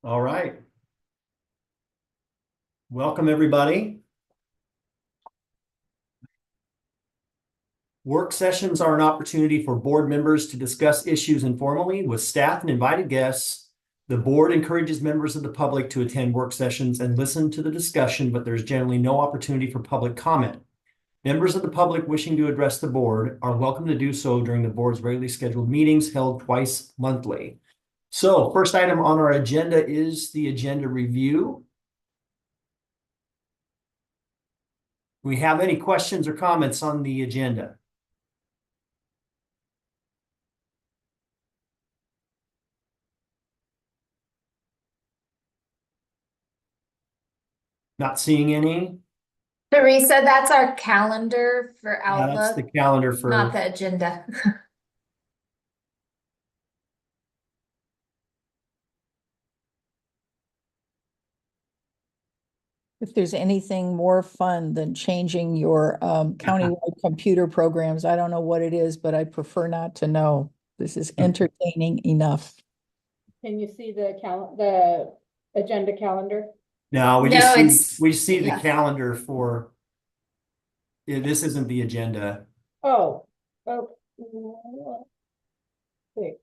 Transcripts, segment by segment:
All right. Welcome, everybody. Work sessions are an opportunity for board members to discuss issues informally with staff and invited guests. The board encourages members of the public to attend work sessions and listen to the discussion, but there's generally no opportunity for public comment. Members of the public wishing to address the board are welcome to do so during the board's regularly scheduled meetings held twice monthly. So, first item on our agenda is the agenda review. We have any questions or comments on the agenda? Not seeing any. Teresa, that's our calendar for Yeah, that's the Outlook, calendar not for, the agenda. If there's anything more fun than changing your countywide computer programs, I don't know what it is, but I prefer not to know. This is entertaining enough. Can you see the agenda calendar? no, we No, just it's- see, we see the yeah. calendar for, yeah, this isn't the agenda. Oh, let's see.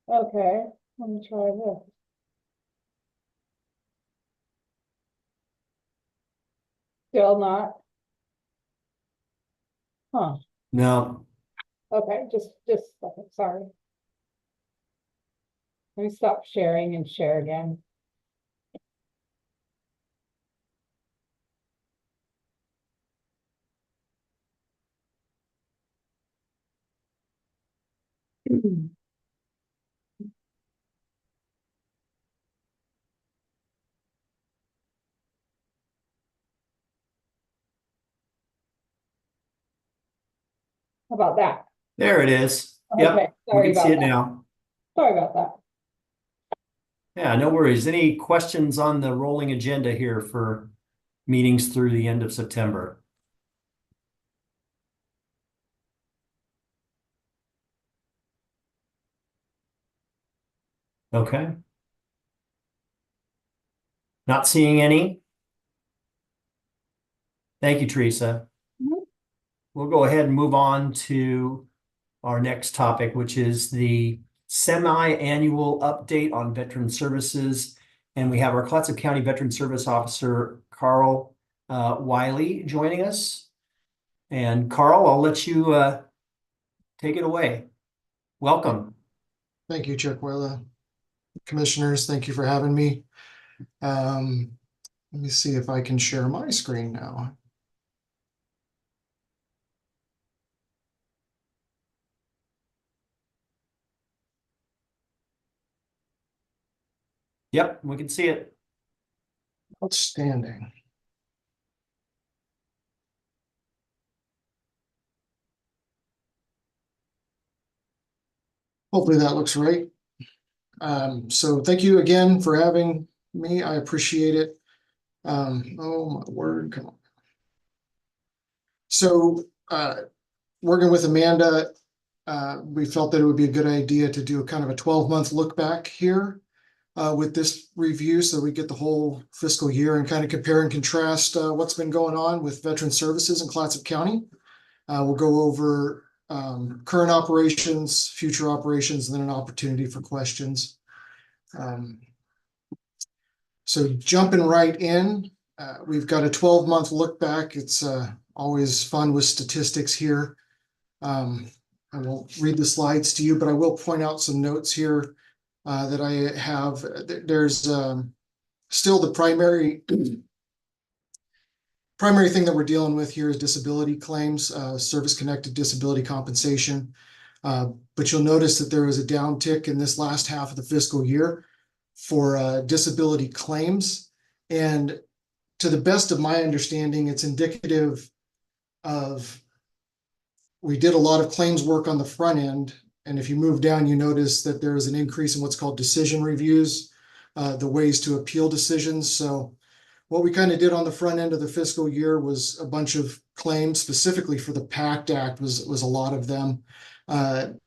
Okay, let me try this. Still not? Huh, No, okay, just a second, sorry. Let me stop sharing and share again. How about that? there it is. Yep, Okay, we sorry can see about it that. now. Sorry about that. Yeah, no worries. Any questions on the rolling agenda here for meetings through the end of September? Okay. Not seeing any. Thank you, Teresa. Mhm. We'll go ahead and move on to our next topic, which is the semi-annual update on veteran services. And we have our Clatsop County Veteran Service Officer, Carl Wiley, joining us. And Carl, I'll let you take it away. Welcome. Thank you, Chuck Wella. Commissioners, thank you for having me. Let me see if I can share my screen now. Yep, we can see it. Outstanding. Hopefully that looks right. So thank you again for having me. I appreciate it. Oh my word, come on. So working with Amanda, we felt that it would be a good idea to do a kind of a 12-month look back here with this review, so we get the whole fiscal year and kind of compare and contrast what's been going on with veteran services in Clatsop County. We'll go over current operations, future operations, and then an opportunity for questions. So jumping right in, we've got a 12-month look back. It's always fun with statistics here. I won't read the slides to you, but I will point out some notes here that I have. There's still the primary thing that we're dealing with here is disability claims, service-connected disability compensation. But you'll notice that there was a downtick in this last half of the fiscal year for disability claims. And to the best of my understanding, it's indicative of we did a lot of claims work on the front end. And if you move down, you notice that there is an increase in what's called decision reviews, the ways to appeal decisions. So what we kind of did on the front end of the fiscal year was a bunch of claims specifically for the PACT Act was a lot of them. And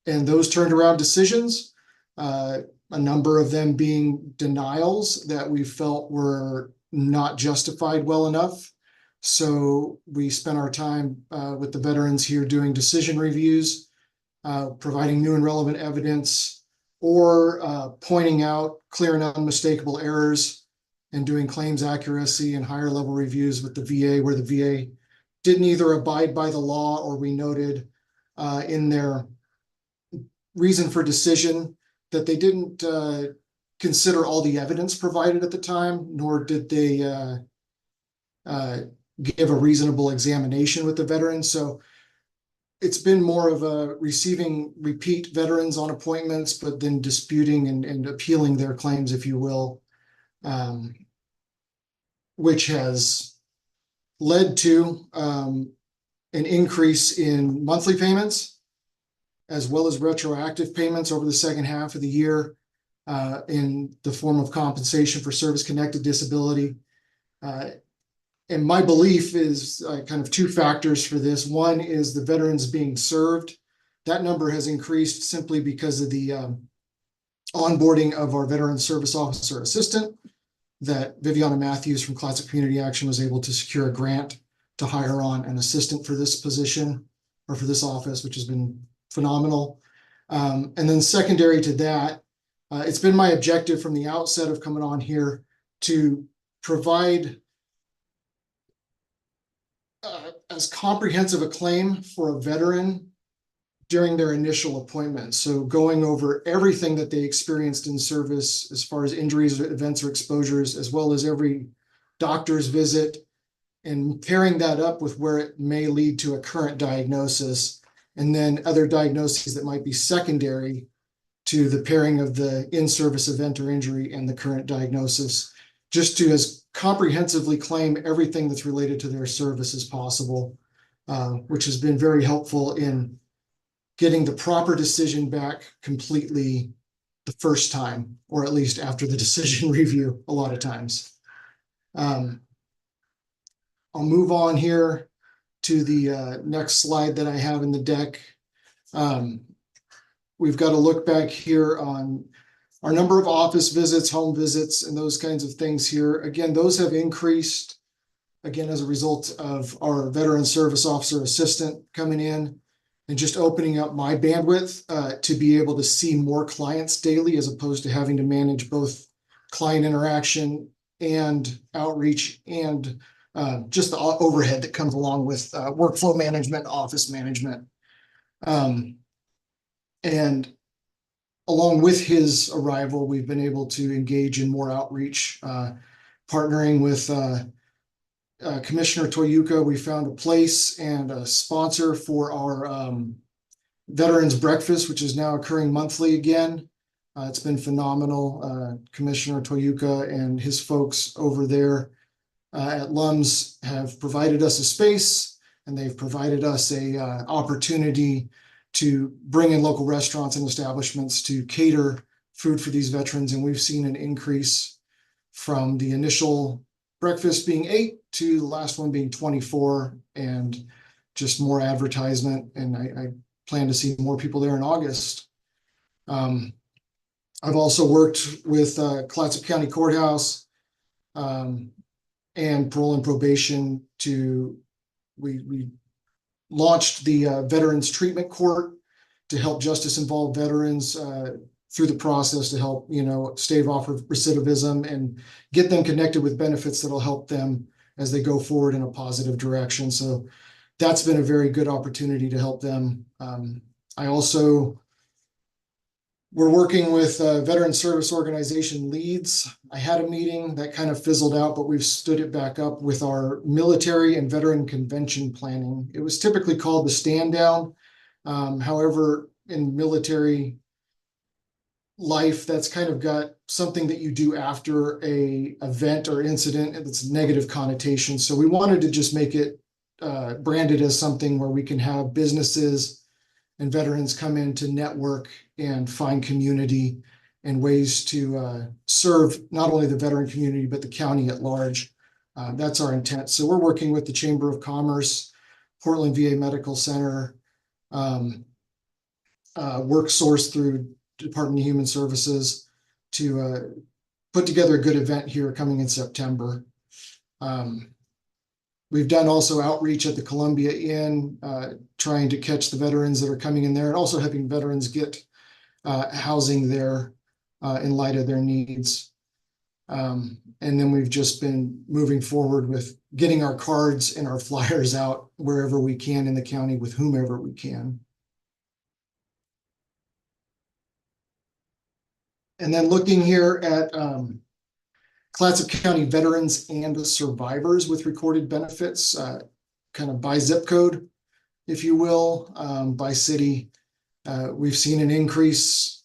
those turned around decisions. a number of them being denials that we felt were not justified well enough. So we spent our time with the veterans here doing decision reviews, providing new and relevant evidence, or pointing out clear and unmistakable errors, and doing claims accuracy and higher level reviews with the VA, where the VA didn't either abide by the law, or we noted in their reason for decision that they didn't consider all the evidence provided at the time, nor did they give a reasonable examination with the veterans. So it's been more of a receiving repeat veterans on appointments, but then disputing and appealing their claims, if you will, which has led to an increase in monthly payments, as well as retroactive payments over the second half of the year in the form of compensation for service-connected disability. And my belief is kind of two factors for this. One is the veterans being served. That number has increased simply because of the onboarding of our veteran service officer assistant that Viviana Matthews from Classic Community Action was able to secure a grant to hire on an assistant for this position, or for this office, which has been phenomenal. And then secondary to that, it's been my objective from the outset of coming on here to provide as comprehensive a claim for a veteran during their initial appointment. So going over everything that they experienced in service as far as injuries, events, or exposures, as well as every doctor's visit, and pairing that up with where it may lead to a current diagnosis, and then other diagnoses that might be secondary to the pairing of the in-service event or injury and the current diagnosis, just to as comprehensively claim everything that's related to their service as possible, which has been very helpful in getting the proper decision back completely the first time, or at least after the decision review a lot of times. I'll move on here to the next slide that I have in the deck. We've got to look back here on our number of office visits, home visits, and those kinds of things here. Again, those have increased, again, as a result of our veteran service officer assistant coming in and just opening up my bandwidth to be able to see more clients daily, as opposed to having to manage both client interaction and outreach and just the overhead that comes along with workflow management, office management. And along with his arrival, we've been able to engage in more outreach, partnering with Commissioner Toyuka. We found a place and a sponsor for our Veterans Breakfast, which is now occurring monthly again. It's been phenomenal. Commissioner Toyuka and his folks over there at LUMS have provided us a space, and they've provided us a opportunity to bring in local restaurants and establishments to cater food for these veterans. And we've seen an increase from the initial breakfast being 8 to the last one being 24, and just more advertisement. And I plan to see more people there in August. I've also worked with Clatsop County Courthouse and Parole and Probation we launched the Veterans Treatment Court to help justice-involved veterans through the process, to help, stave off of recidivism and get them connected with benefits that'll help them as they go forward in a positive direction. So that's been a very good opportunity to help them. We're working with Veteran Service Organization leads. I had a meeting that kind of fizzled out, but we've stood it back up with our military and veteran convention planning. It was typically called the stand down. However, in military life, that's kind of got something that you do after a event or incident, and it's negative connotation. So we wanted to just make it branded as something where we can have businesses and veterans come in to network and find community and ways to serve not only the veteran community, but the county at large. That's our intent. So we're working with the Chamber of Commerce, Portland VA Medical Center, WorkSource through Department of Human Services to put together a good event here coming in September. We've done also outreach at the Columbia Inn, trying to catch the veterans that are coming in there, and also helping veterans get housing there in light of their needs. And then we've just been moving forward with getting our cards and our flyers out wherever we can in the county with whomever we can. And then looking here at Clatsop County veterans and survivors with recorded benefits, kind of by zip code, if you will, by city. We've seen an increase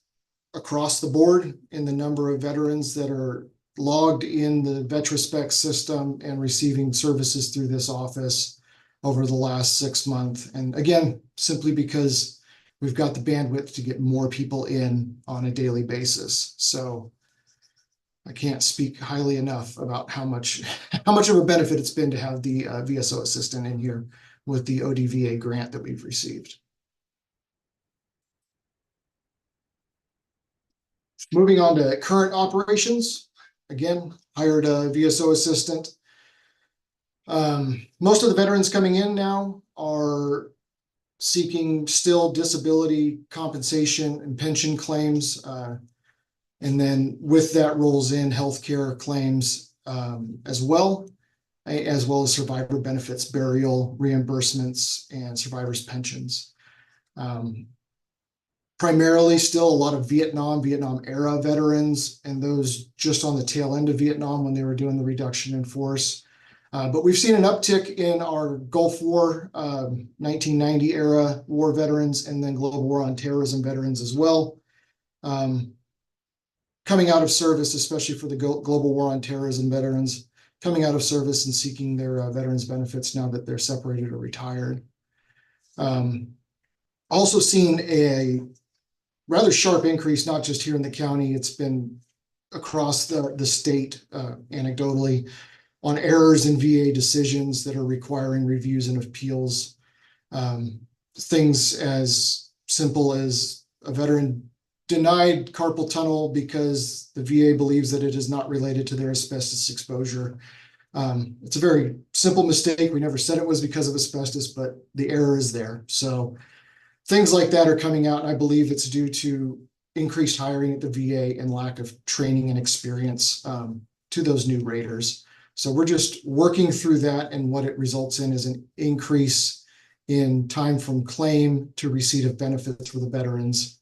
across the board in the number of veterans that are logged in the VetraSpec system and receiving services through this office over the last 6 months. And again, simply because we've got the bandwidth to get more people in on a daily basis. So I can't speak highly enough about how much of a benefit it's been to have the VSO assistant in here with the ODVA grant that we've received. Moving on to current operations. Again, hired a VSO assistant. Most of the veterans coming in now are seeking still disability compensation and pension claims. And then with that rolls in healthcare claims as well as survivor benefits, burial reimbursements, and survivors' pensions. Primarily still a lot of Vietnam era veterans, and those just on the tail end of Vietnam when they were doing the reduction in force. But we've seen an uptick in our Gulf War, 1990 era war veterans, and then Global War on Terrorism veterans as well. Coming out of service, especially for the Global War on Terrorism veterans, coming out of service and seeking their veterans benefits now that they're separated or retired. Also seen a rather sharp increase, not just here in the county, it's been across the state, anecdotally, on errors in VA decisions that are requiring reviews and appeals. Things as simple as a veteran denied carpal tunnel because the VA believes that it is not related to their asbestos exposure. It's a very simple mistake. We never said it was because of asbestos, but the error is there. So things like that are coming out, and I believe it's due to increased hiring at the VA and lack of training and experience to those new raters. So we're just working through that, and what it results in is an increase in time from claim to receipt of benefits for the veterans,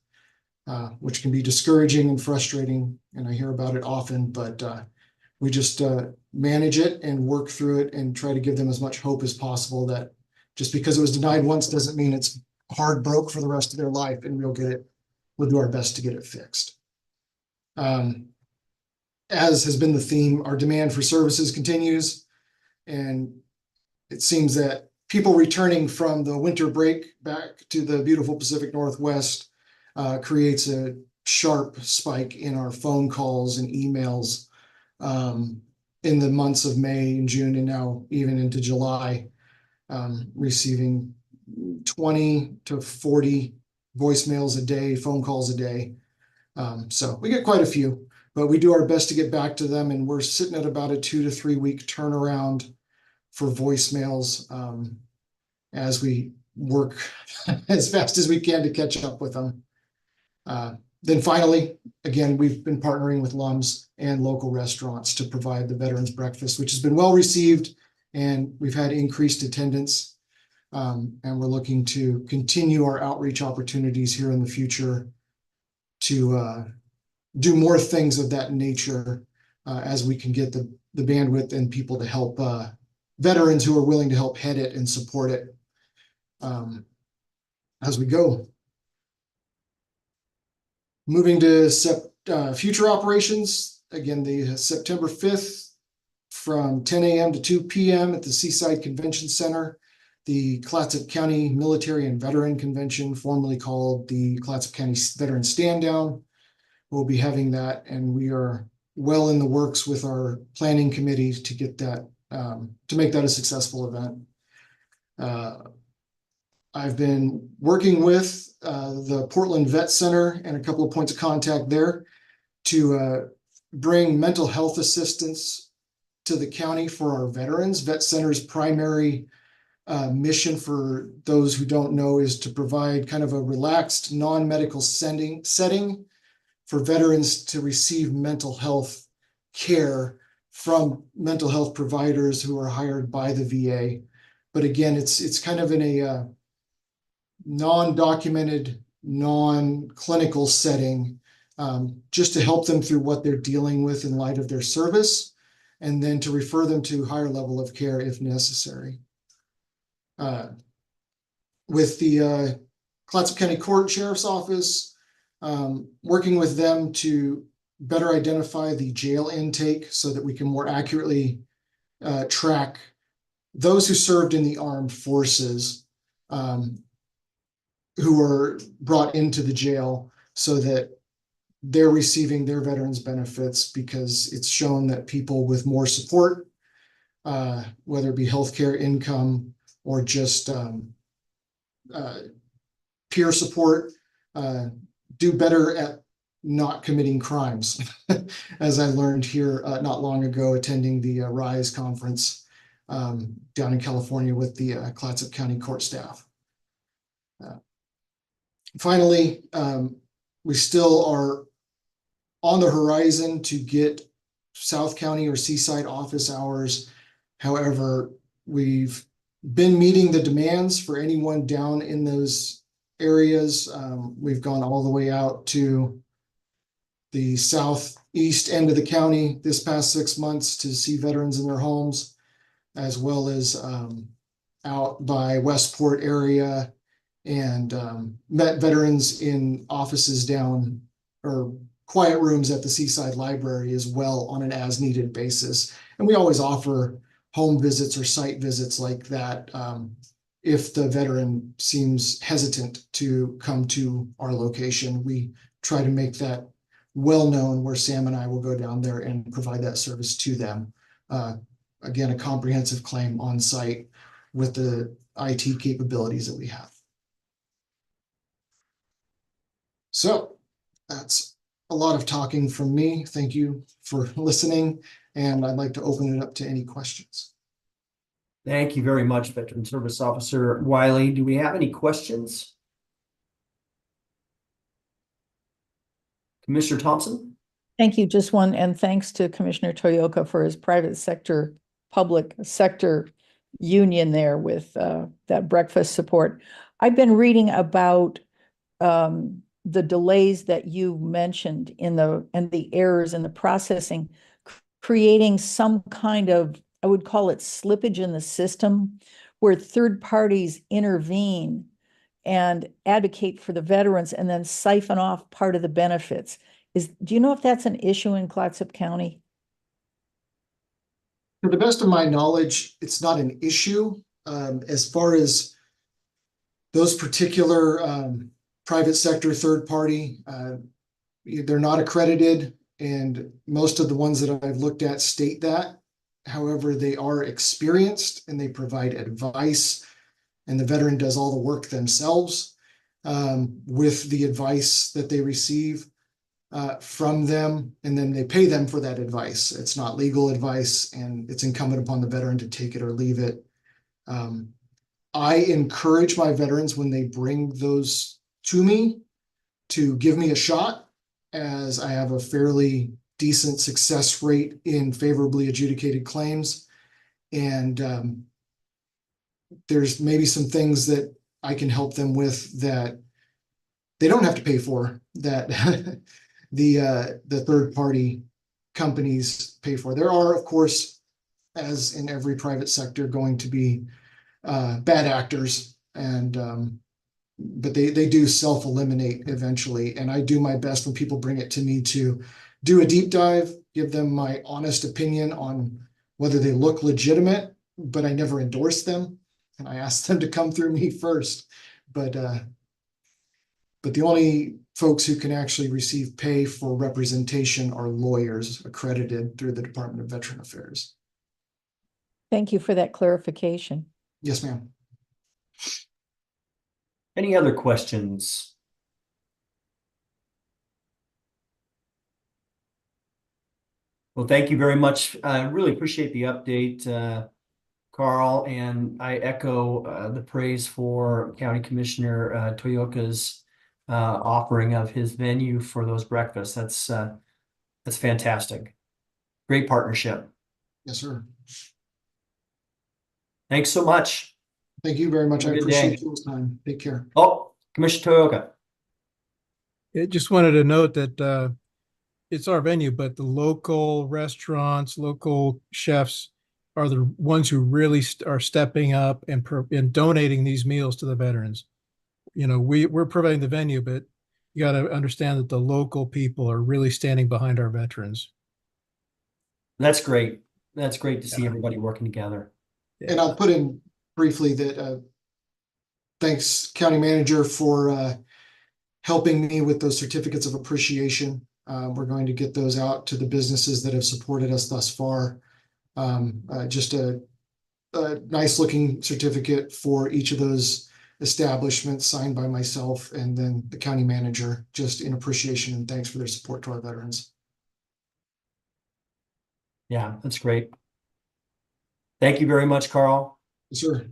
which can be discouraging and frustrating, and I hear about it often, but we just manage it and work through it and try to give them as much hope as possible that just because it was denied once doesn't mean it's hard broke for the rest of their life, and we'll do our best to get it fixed. As has been the theme, our demand for services continues, and it seems that people returning from the winter break back to the beautiful Pacific Northwest creates a sharp spike in our phone calls and emails in the months of May and June, and now even into July, receiving 20 to 40 voicemails a day, phone calls a day. So we get quite a few, but we do our best to get back to them, and we're sitting at about a 2 to 3 week turnaround for voicemails as we work as fast as we can to catch up with them. Then finally, again, we've been partnering with LUMS and local restaurants to provide the veterans breakfast, which has been well received, and we've had increased attendance. And we're looking to continue our outreach opportunities here in the future to do more things of that nature as we can get the bandwidth and people to help veterans who are willing to help head it and support it as we go. Moving to future operations, again, the September 5th from 10 a.m. to 2 p.m. at the Seaside Convention Center, the Clatsop County Military and Veteran Convention, formerly called the Clatsop County Veteran Stand Down. We'll be having that, and we are well in the works with our planning committee to get that, to make that a successful event. I've been working with the Portland Vet Center and a couple of points of contact there to bring mental health assistance to the county for our veterans. Vet Center's primary mission, for those who don't know, is to provide kind of a relaxed, non-medical setting for veterans to receive mental health care from mental health providers who are hired by the VA. But again, it's kind of in a non-documented, non-clinical setting, just to help them through what they're dealing with in light of their service, and then to refer them to higher level of care if necessary. With the Clatsop County Court Sheriff's Office, working with them to better identify the jail intake so that we can more accurately track those who served in the armed forces, who were brought into the jail, so that they're receiving their veterans benefits, because it's shown that people with more support, whether it be healthcare, income, or just peer support, do better at not committing crimes, as I learned here not long ago attending the RISE conference down in California with the Clatsop County Court staff. Finally, we still are on the horizon to get South County or Seaside office hours. However, we've been meeting the demands for anyone down in those areas. We've gone all the way out to the southeast end of the county this past 6 months to see veterans in their homes, as well as out by Westport area, and met veterans in offices down, or quiet rooms at the Seaside Library as well, on an as-needed basis. And we always offer home visits or site visits like that if the veteran seems hesitant to come to our location. We try to make that well-known, where Sam and I will go down there and provide that service to them. Again, a comprehensive claim on site with the IT capabilities that we have. So that's a lot of talking from me. Thank you for listening, and I'd like to open it up to any questions. Thank you very much, Veteran Service Officer Wiley. Do we have any questions? Commissioner Thompson? Thank you. Just one, and thanks to Commissioner Toyoka for his private sector, public sector union there with that breakfast support. I've been reading about the delays that you mentioned and the errors in the processing, creating some kind of, I would call it slippage in the system, where third parties intervene and advocate for the veterans and then siphon off part of the benefits. Do you know if that's an issue in Clatsop County? To the best of my knowledge, it's not an issue. As far as those particular private sector third party, they're not accredited, and most of the ones that I've looked at state that. However, they are experienced and they provide advice, and the veteran does all the work themselves with the advice that they receive from them, and then they pay them for that advice. It's not legal advice, and it's incumbent upon the veteran to take it or leave it. I encourage my veterans, when they bring those to me, to give me a shot, as I have a fairly decent success rate in favorably adjudicated claims. And there's maybe some things that I can help them with that they don't have to pay for, that the third party companies pay for. There are, of course, as in every private sector, going to be bad actors, and but they do self-eliminate eventually. And I do my best when people bring it to me to do a deep dive, give them my honest opinion on whether they look legitimate, but I never endorse them, and I ask them to come through me first. But the only folks who can actually receive pay for representation are lawyers accredited through the Department of Veteran Affairs. Thank you for that clarification. Yes, ma'am. Any other questions? Well, thank you very much. I really appreciate the update, Carl, and I echo the praise for County Commissioner Toyoka's offering of his venue for those breakfasts. That's fantastic. Great partnership. Yes, sir. Thanks so much. Thank you very much. I Have a good appreciate day. your time. Take care. Oh, Commissioner Toyoka. I just wanted to note that it's our venue, but the local restaurants, local chefs are the ones who really are stepping up and donating these meals to the veterans. You know, we're providing the venue, but you got to understand that the local people are really standing behind our veterans. That's great. That's great to see Yeah. everybody working together. And I'll put in briefly that thanks, County Manager, for helping me with those certificates of appreciation. We're going to get those out to the businesses that have supported us thus far. Just a nice looking certificate for each of those establishments signed by myself and then the county manager, just in appreciation and thanks for their support to our veterans. Yeah, that's great. Thank you very much, Carl. Yes, sir.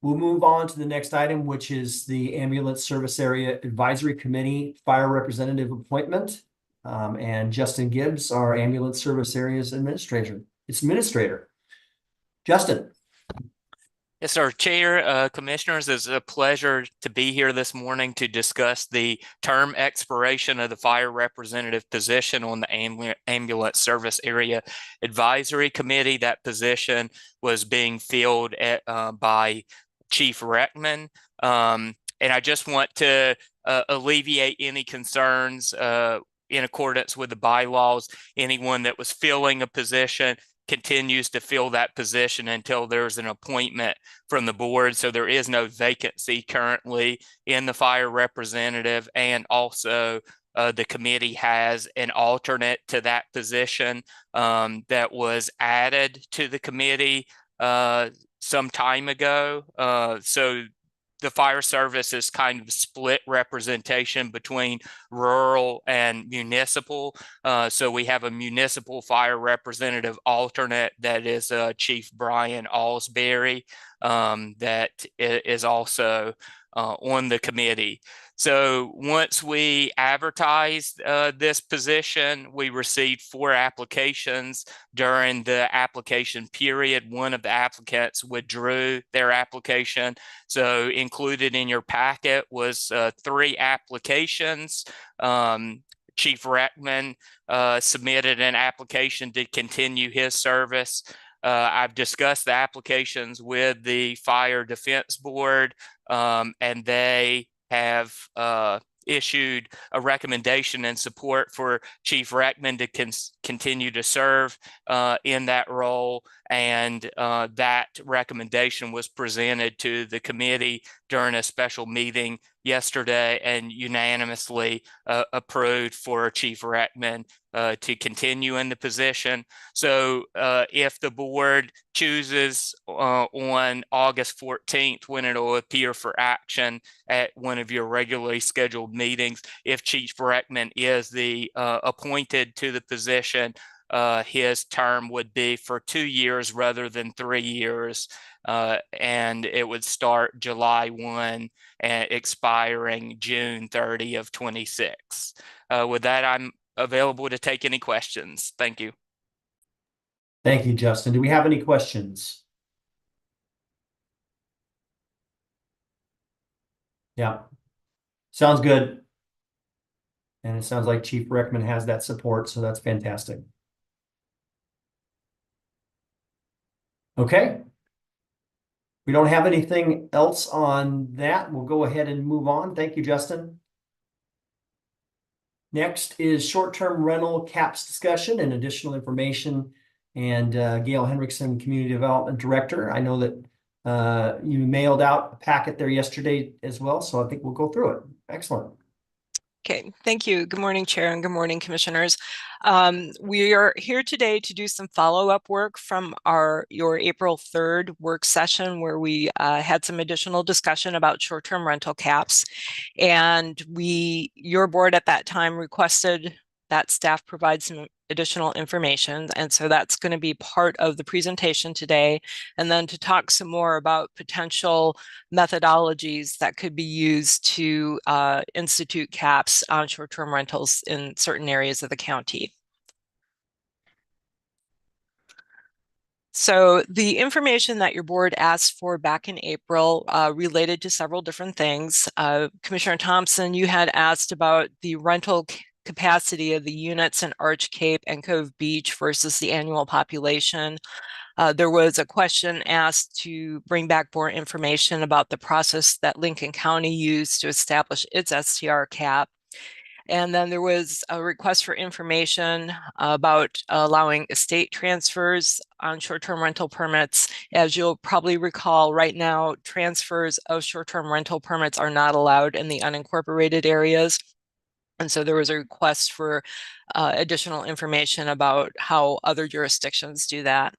We'll move on to the next item, which is the Ambulance Service Area Advisory Committee Fire Representative appointment. And Justin Gibbs, our Ambulance Service Areas Administrator. Justin. Yes, sir. Chair, Commissioners, it's a pleasure to be here this morning to discuss the term expiration of the fire representative position on the Ambulance Service Area Advisory Committee. That position was being filled by Chief Reckman. And I just want to alleviate any concerns in accordance with the bylaws. Anyone that was filling a position continues to fill that position until there's an appointment from the board. So there is no vacancy currently in the fire representative, and also the committee has an alternate to that position that was added to the committee some time ago. So the fire service is kind of split representation between rural and municipal. So we have a municipal fire representative alternate that is Chief Brian Alsbury that is also on the committee. So once we advertised this position, we received 4 applications during the application period. One of the applicants withdrew their application. So included in your packet was 3 applications. Chief Reckman submitted an application to continue his service. I've discussed the applications with the Fire Defense Board, and they have issued a recommendation and support for Chief Reckman to continue to serve in that role. And that recommendation was presented to the committee during a special meeting yesterday and unanimously approved for Chief Reckman to continue in the position. So if the board chooses on August 14th, when it will appear for action at one of your regularly scheduled meetings, if Chief Reckman is the appointed to the position, his term would be for 2 years rather than 3 years. And it would start July 1 and expiring June 30 of 26. With that, I'm available to take any questions. Thank you. Thank you, Justin. Do we have any questions? Yeah. Sounds good. And it sounds like Chief Reckman has that support, so that's fantastic. Okay. We don't have anything else on that. We'll go ahead and move on. Thank you, Justin. Next is short-term rental caps discussion and additional information. And Gail Henriksen, Community Development Director. I know that you mailed out a packet there yesterday as well, so I think we'll go through it. Excellent. Okay, thank you. Good morning, Chair, and good morning, Commissioners. We are here today to do some follow-up work from your April 3rd work session where we had some additional discussion about short-term rental caps. And your board at that time requested that staff provide some additional information. And so that's going to be part of the presentation today. And then to talk some more about potential methodologies that could be used to institute caps on short-term rentals in certain areas of the county. So the information that your board asked for back in April related to several different things. Commissioner Thompson, you had asked about the rental capacity of the units in Arch Cape and Cove Beach versus the annual population. There was a question asked to bring back more information about the process that Lincoln County used to establish its STR cap. And then there was a request for information about allowing estate transfers on short-term rental permits. As you'll probably recall, right now, transfers of short-term rental permits are not allowed in the unincorporated areas. And so there was a request for additional information about how other jurisdictions do that.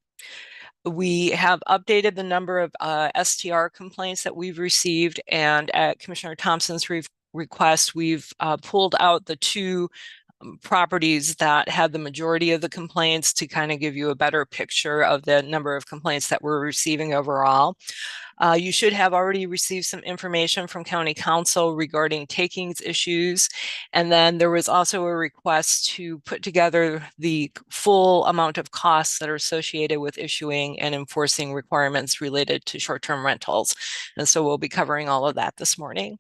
We have updated the number of STR complaints that we've received, and at Commissioner Thompson's request, we've pulled out the two properties that had the majority of the complaints to kind of give you a better picture of the number of complaints that we're receiving overall. You should have already received some information from County Council regarding takings issues. And then there was also a request to put together the full amount of costs that are associated with issuing and enforcing requirements related to short-term rentals. And so we'll be covering all of that this morning.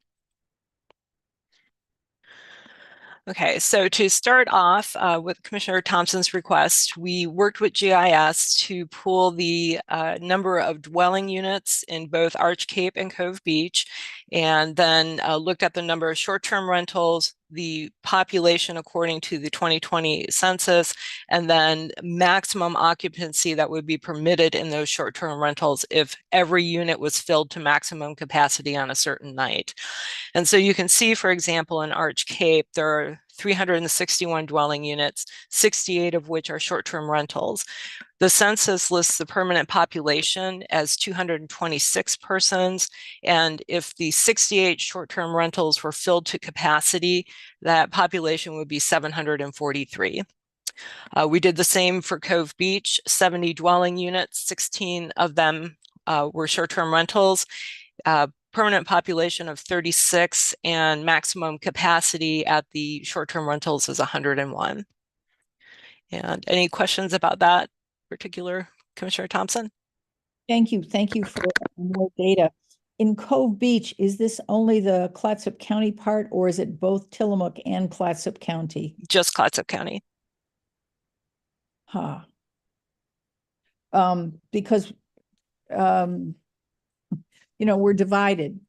Okay, so to start off with Commissioner Thompson's request, we worked with GIS to pull the number of dwelling units in both Arch Cape and Cove Beach, and then looked at the number of short-term rentals, the population according to the 2020 census, and then maximum occupancy that would be permitted in those short-term rentals if every unit was filled to maximum capacity on a certain night. And so you can see, for example, in Arch Cape, there are 361 dwelling units, 68 of which are short-term rentals. The census lists the permanent population as 226 persons, and if the 68 short-term rentals were filled to capacity, that population would be 743. We did the same for Cove Beach, 70 dwelling units, 16 of them were short-term rentals. Permanent population of 36 and maximum capacity at the short-term rentals is 101. And any questions about that particular, Commissioner Thompson? Thank you. Thank you for more data. In Cove Beach, is this only the Clatsop County part, or is it both Tillamook and Clatsop County? Just Clatsop County. Huh. Because you know, we're divided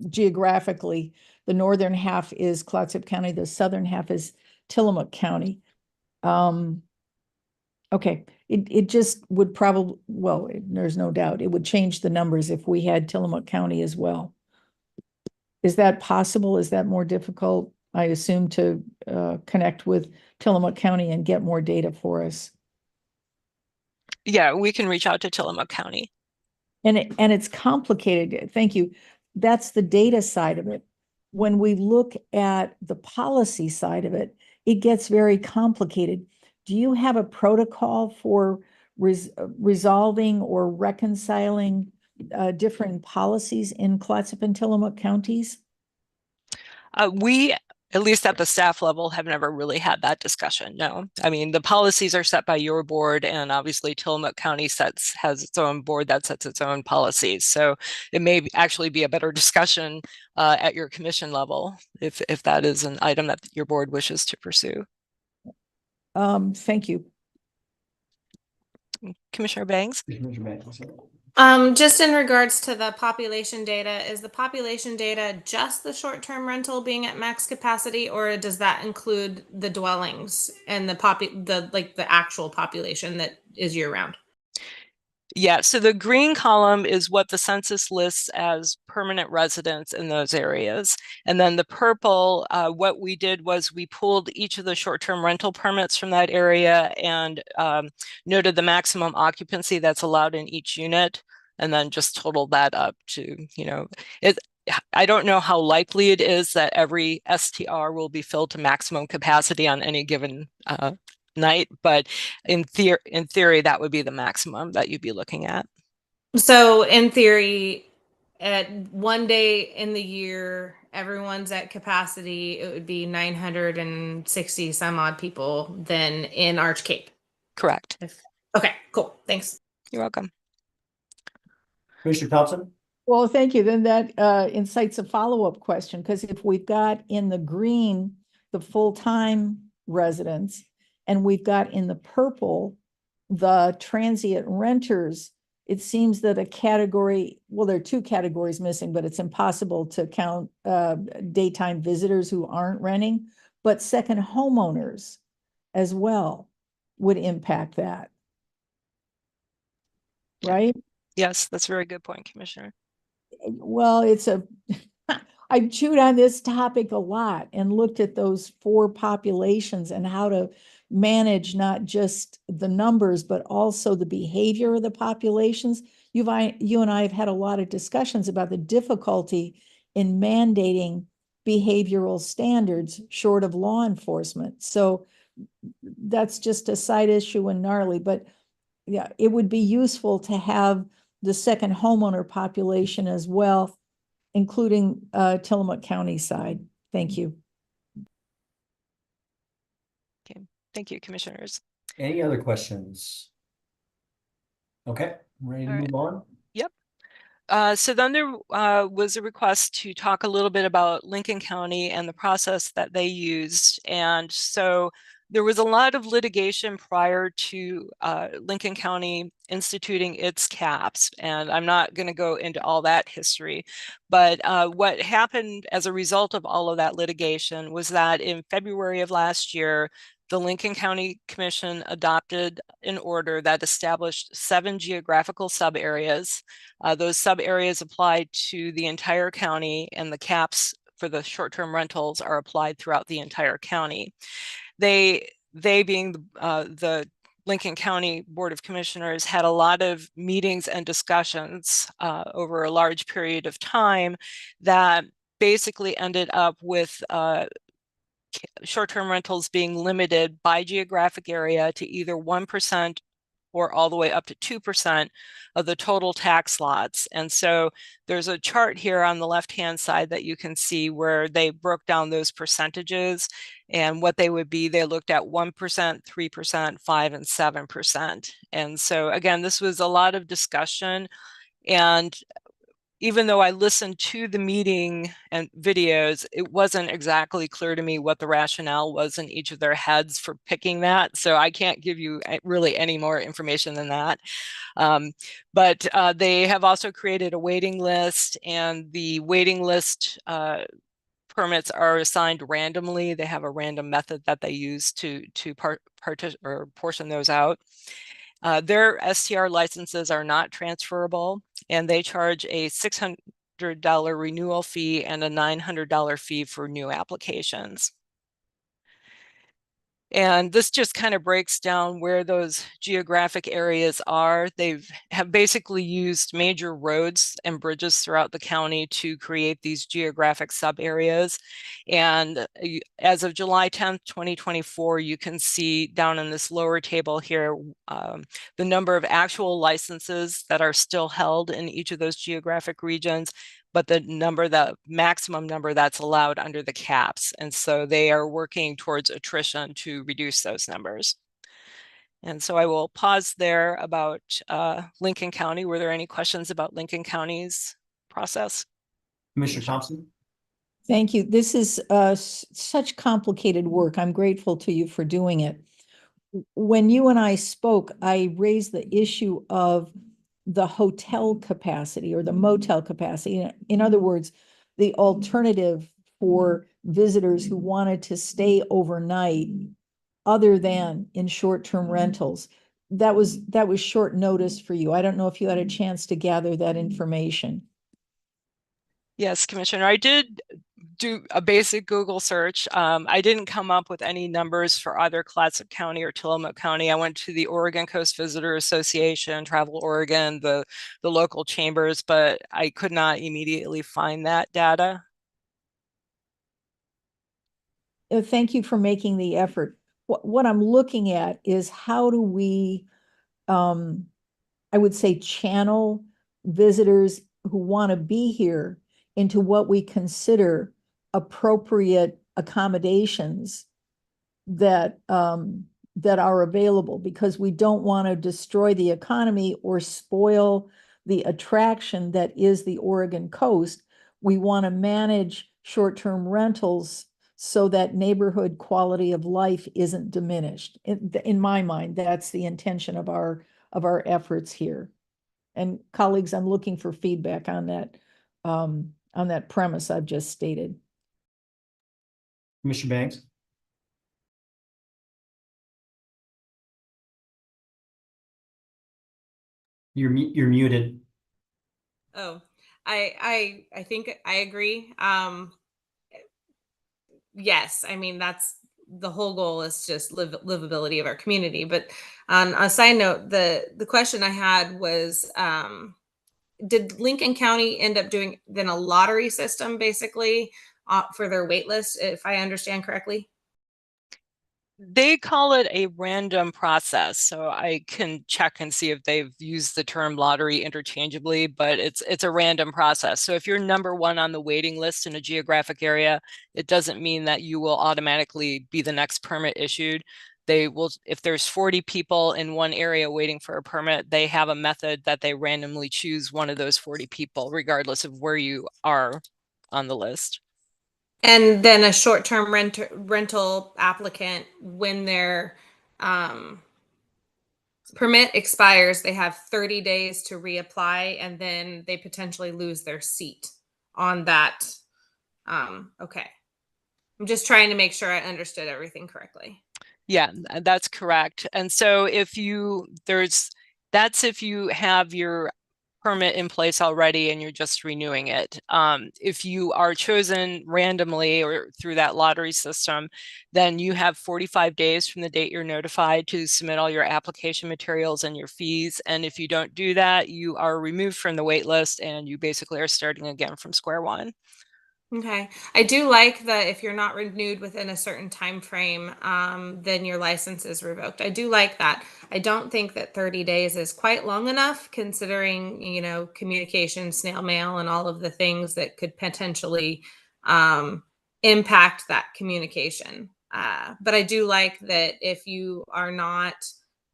geographically. The northern half is Clatsop County, the southern half is Tillamook County. Okay, it just would probably, well, there's no doubt, it would change the numbers if we had Tillamook County as well. Is that possible? Is that more difficult, I assume, to connect with Tillamook County and get more data for us? Yeah, we can reach out to Tillamook County. And it's complicated. Thank you. That's the data side of it. When we look at the policy side of it, it gets very complicated. Do you have a protocol for resolving or reconciling different policies in Clatsop and Tillamook counties? We, at least at the staff level, have never really had that discussion. No, I mean, the policies are set by your board, and obviously Tillamook County has its own board that sets its own policies. So it may actually be a better discussion at your commission level if that is an item that your board wishes to pursue. Thank you. Commissioner Bangs? Just in regards to the population data, is the population data just the short-term rental being at max capacity, or does that include the dwellings and the actual population that is year-round? Yeah, so the green column is what the census lists as permanent residents in those areas. And then the purple, what we did was we pulled each of the short-term rental permits from that area and noted the maximum occupancy that's allowed in each unit, and then just totaled that up to, I don't know how likely it is that every STR will be filled to maximum capacity on any given night, but in theory, that would be the maximum that you'd be looking at. So in theory, at one day in the year, everyone's at capacity, it would be 960 some odd people then in Arch Cape. Correct. Okay, cool. Thanks. You're welcome. Commissioner Thompson? Well, thank you. Then that incites a follow-up question, because if we've got in the green, the full-time residents, and we've got in the purple, the transient renters, it seems that a category, well, there are two categories missing, but it's impossible to count daytime visitors who aren't renting, but second homeowners as well would impact that. Right? Yes, that's a very good point, Commissioner. Well, I've chewed on this topic a lot and looked at those four populations and how to manage not just the numbers, but also the behavior of the populations. You and I have had a lot of discussions about the difficulty in mandating behavioral standards short of law enforcement. So that's just a side issue and gnarly, but yeah, it would be useful to have the second homeowner population as well, including Tillamook County side. Thank you. Okay, thank you, commissioners. Any other questions? Okay, ready to All right. move on? Yep. So then there was a request to talk a little bit about Lincoln County and the process that they used. And so there was a lot of litigation prior to Lincoln County instituting its caps. And I'm not going to go into all that history. But what happened as a result of all of that litigation was that in February of last year, the Lincoln County Commission adopted an order that established 7 geographical sub-areas. Those sub-areas applied to the entire county, and the caps for the short-term rentals are applied throughout the entire county. They being the Lincoln County Board of Commissioners had a lot of meetings and discussions over a large period of time that basically ended up with short-term rentals being limited by geographic area to either 1% or all the way up to 2% of the total tax lots. And so there's a chart here on the left-hand side that you can see where they broke down those percentages and what they would be. They looked at 1%, 3%, 5%, and 7%. And so again, this was a lot of discussion. And even though I listened to the meeting and videos, it wasn't exactly clear to me what the rationale was in each of their heads for picking that. So I can't give you really any more information than that. But they have also created a waiting list, and the waiting list permits are assigned randomly. They have a random method that they use to portion those out. Their STR licenses are not transferable, and they charge a $600 renewal fee and a $900 fee for new applications. And this just kind of breaks down where those geographic areas are. They have basically used major roads and bridges throughout the county to create these geographic sub areas. And as of July 10th, 2024, you can see down in this lower table here, the number of actual licenses that are still held in each of those geographic regions, but the maximum number that's allowed under the caps. And so they are working towards attrition to reduce those numbers. And so I will pause there about Lincoln County. Were there any questions about Lincoln County's process? Commissioner Thompson? Thank you. This is such complicated work. I'm grateful to you for doing it. When you and I spoke, I raised the issue of the hotel capacity or the motel capacity. In other words, the alternative for visitors who wanted to stay overnight other than in short-term rentals. that was short notice for you. I don't know if you had a chance to gather that information. Yes, Commissioner, I did do a basic Google search. I didn't come up with any numbers for either Clatsop County or Tillamook County. I went to the Oregon Coast Visitor Association, Travel Oregon, the local chambers, but I could not immediately find that data. Thank you for making the effort. What I'm looking at is how do we, I would say, channel visitors who want to be here into what we consider appropriate accommodations that that are available, because we don't want to destroy the economy or spoil the attraction that is the Oregon coast. We want to manage short-term rentals so that neighborhood quality of life isn't diminished. In my mind, that's the intention of our efforts here. And colleagues, I'm looking for feedback on that premise I've just stated. Commissioner Banks? You're muted. Oh, I think I agree. Yes, I mean, that's the whole goal, is just livability of our community. But on a side note, the question I had was, did Lincoln County end up doing then a lottery system basically for their wait list, if I understand correctly? They call it a random process, so I can check and see if they've used the term lottery interchangeably, but it's a random process. So if you're number one on the waiting list in a geographic area, it doesn't mean that you will automatically be the next permit issued. They will, if there's 40 people in one area waiting for a permit, they have a method that they randomly choose one of those 40 people, regardless of where you are on the list. And then a short-term rental applicant, when their permit expires, they have 30 days to reapply, and then they potentially lose their seat on that. Okay. I'm just trying to make sure I understood everything correctly. Yeah, that's correct. And so if that's if you have your permit in place already and you're just renewing it. If you are chosen randomly or through that lottery system, then you have 45 days from the date you're notified to submit all your application materials and your fees. And if you don't do that, you are removed from the wait list and you basically are starting again from square one. Okay. I do like that if you're not renewed within a certain time frame, then your license is revoked. I do like that. I don't think that 30 days is quite long enough, considering, communication, snail mail, and all of the things that could potentially impact that communication. But I do like that if you are not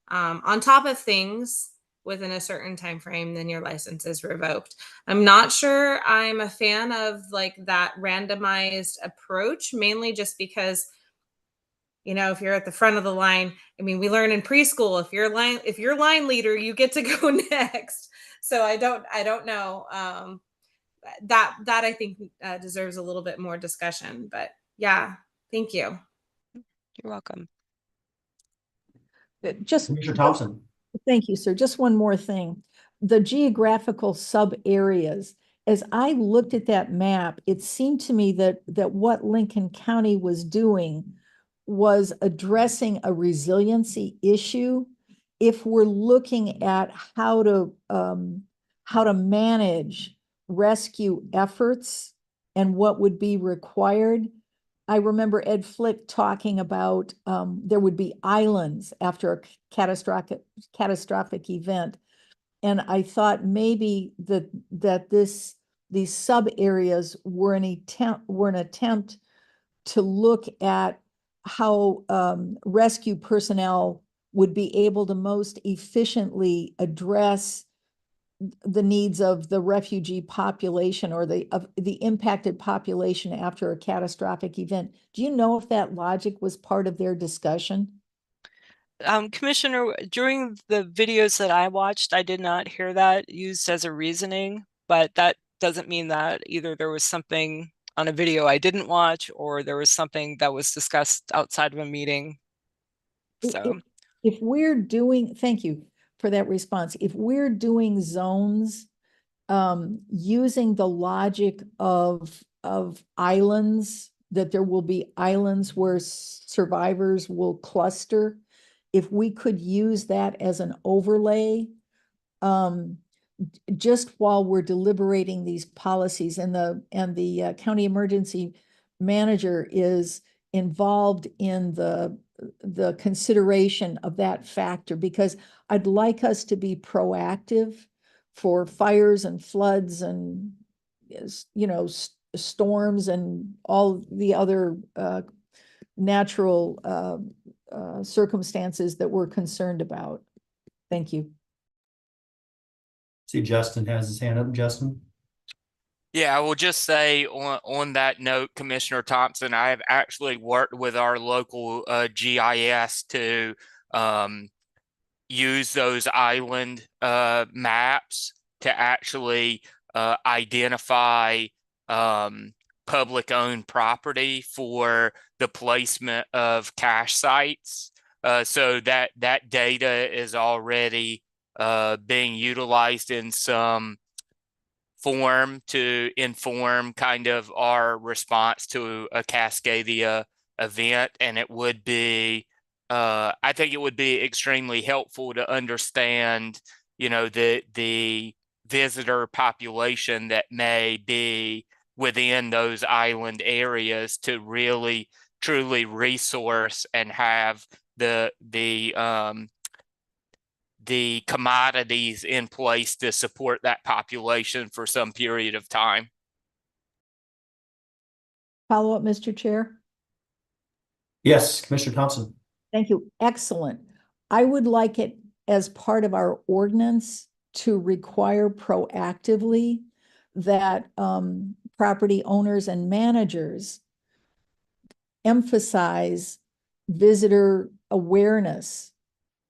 on top of things within a certain time frame, then your license is revoked. I'm not sure I'm a fan of like that randomized approach, mainly just because, if you're at the front of the line, I mean, we learn in preschool, if you're line leader, you get to go next. So I don't know. That I think deserves a little bit more discussion, but yeah, thank you. You're welcome. Commissioner Thompson? Thank you, sir. Just one more thing. The geographical sub areas, as I looked at that map, it seemed to me that what Lincoln County was doing was addressing a resiliency issue. If we're looking at how to manage rescue efforts and what would be required, I remember Ed Flick talking about there would be islands after a catastrophic event. And I thought maybe that these sub areas were an attempt to look at how rescue personnel would be able to most efficiently address the needs of the refugee population or the impacted population after a catastrophic event. Do you know if that logic was part of their discussion? Commissioner, during the videos that I watched, I did not hear that used as a reasoning, but that doesn't mean that either there was something on a video I didn't watch or there was something that was discussed outside of a meeting. So if we're doing, thank you for that response. If we're doing zones, using the logic of islands, that there will be islands where survivors will cluster, if we could use that as an overlay, just while we're deliberating these policies, and the county emergency manager is involved in the consideration of that factor, because I'd like us to be proactive for fires and floods and, you know, storms and all the other natural circumstances that we're concerned about. Thank you. See, Justin has his hand up. Justin? Yeah, I will just say on that note, Commissioner Thompson, I have actually worked with our local GIS to use those island maps to actually identify public-owned property for the placement of cache sites. So that data is already being utilized in some form to inform kind of our response to a Cascadia event. And it would be, I think it would be extremely helpful to understand, you know, the visitor population that may be within those island areas to really truly resource and have the commodities in place to support that population for some period of time. Follow up, Mr. Chair? Yes, Commissioner Thompson. Thank you. Excellent. I would like it as part of our ordinance to require proactively that property owners and managers emphasize visitor awareness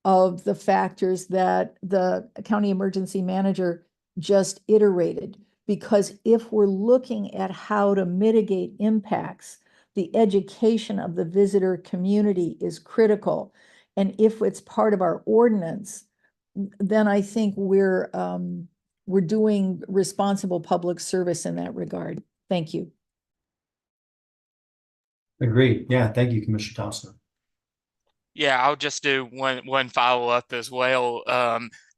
of the factors that the county emergency manager just iterated. Because if we're looking at how to mitigate impacts, the education of the visitor community is critical. And if it's part of our ordinance, then I think we're doing responsible public service in that regard. Thank you. Agreed. Yeah, thank you, Commissioner Thompson. Yeah, I'll just do one follow-up as well.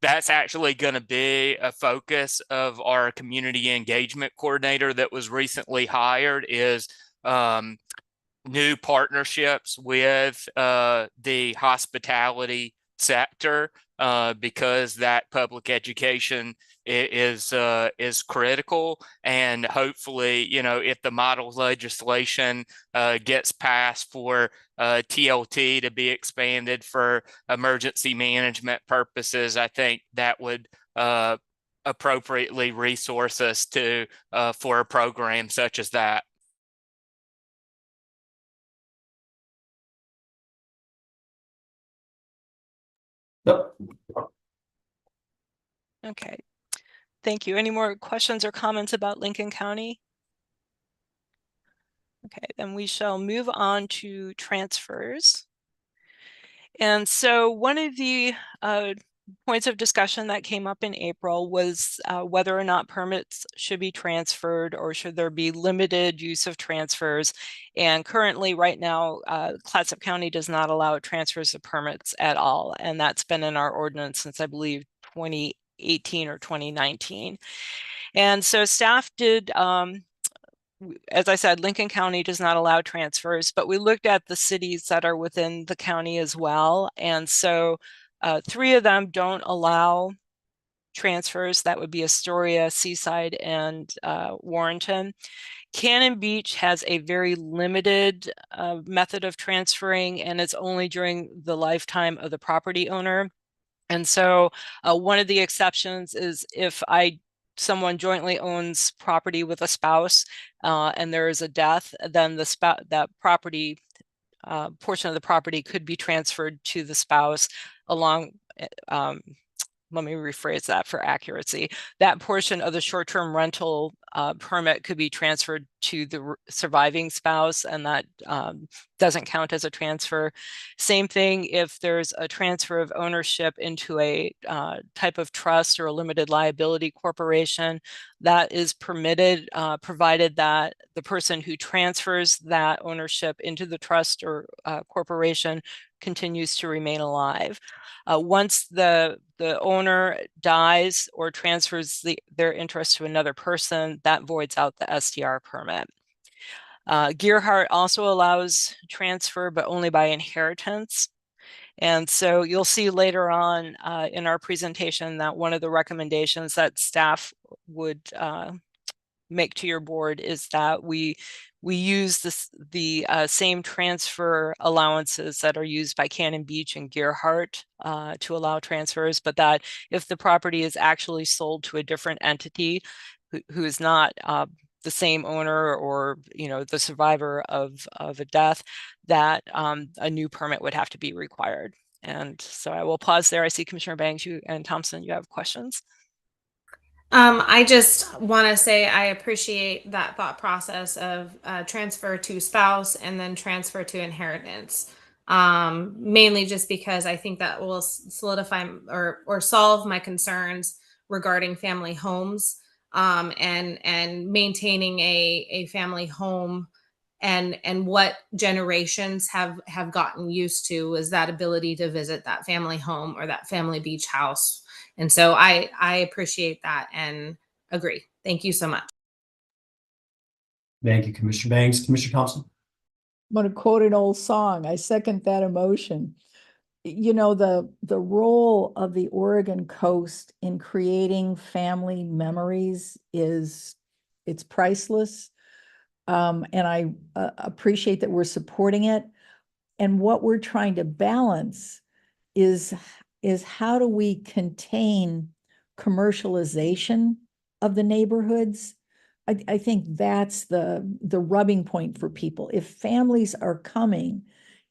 That's actually going to be a focus of our community engagement coordinator that was recently hired, is new partnerships with the hospitality sector, because that public education is critical. And hopefully, you know, if the model legislation gets passed for TLT to be expanded for emergency management purposes, I think that would appropriately resource us to for a program such as that. Yep. Okay, thank you. Any more questions or comments about Lincoln County? Okay, then we shall move on to transfers. And so one of the points of discussion that came up in April was whether or not permits should be transferred, or should there be limited use of transfers. And currently, right now, Clatsop County does not allow transfers of permits at all. And that's been in our ordinance since, I believe, 2018 or 2019. And so staff did, as I said, Lincoln County does not allow transfers, but we looked at the cities that are within the county as well. And so 3 of them don't allow transfers. That would be Astoria, Seaside, and Warrenton. Cannon Beach has a very limited method of transferring, and it's only during the lifetime of the property owner. And so one of the exceptions is if someone jointly owns property with a spouse and there is a death, then that property portion of the property could be transferred to the spouse along, let me rephrase that for accuracy. That portion of the short-term rental permit could be transferred to the surviving spouse, and that doesn't count as a transfer. Same thing if there's a transfer of ownership into a type of trust or a limited liability corporation, that is permitted, provided that the person who transfers that ownership into the trust or corporation continues to remain alive. Once the owner dies or transfers their interest to another person, that voids out the STR permit. Gearhart also allows transfer, but only by inheritance. And so you'll see later on in our presentation that one of the recommendations that staff would make to your board is that we use the same transfer allowances that are used by Cannon Beach and Gearhart to allow transfers, but that if the property is actually sold to a different entity who is not the same owner or the survivor of a death, that a new permit would have to be required. And so I will pause there. I see Commissioner Banks and Thompson, you have questions. I just want to say I appreciate that thought process of transfer to spouse and then transfer to inheritance. Mainly just because I think that will solidify or solve my concerns regarding family homes, and maintaining a family home, and what generations have gotten used to is that ability to visit that family home or that family beach house. And so I appreciate that and agree. Thank you so much. Thank you, Commissioner Banks. Commissioner Thompson? I'm going to quote an old song. I second that emotion. The role of the Oregon coast in creating family memories it's priceless. And I appreciate that we're supporting it. And what we're trying to balance is how do we contain commercialization of the neighborhoods? I think that's the rubbing point for people. If families are coming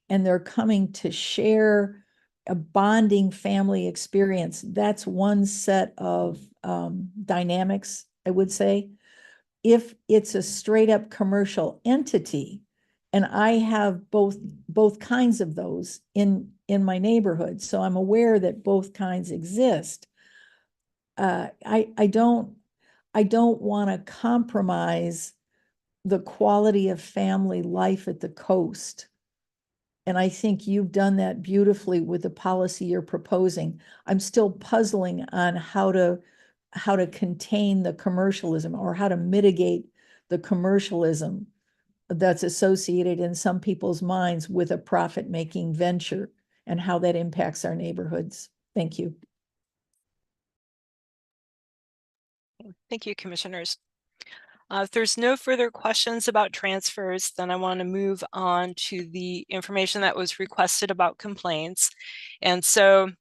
and they're coming to share a bonding family experience, that's one set of dynamics, I would say. If it's a straight up commercial entity, and I have both kinds of those in my neighborhood, so I'm aware that both kinds exist. I don't want to compromise the quality of family life at the coast. And I think you've done that beautifully with the policy you're proposing. I'm still puzzling on how to contain the commercialism or how to mitigate the commercialism that's associated in some people's minds with a profit-making venture and how that impacts our neighborhoods. Thank you. Thank you, commissioners. If there's no further questions about transfers, then I want to move on to the information that was requested about complaints. And so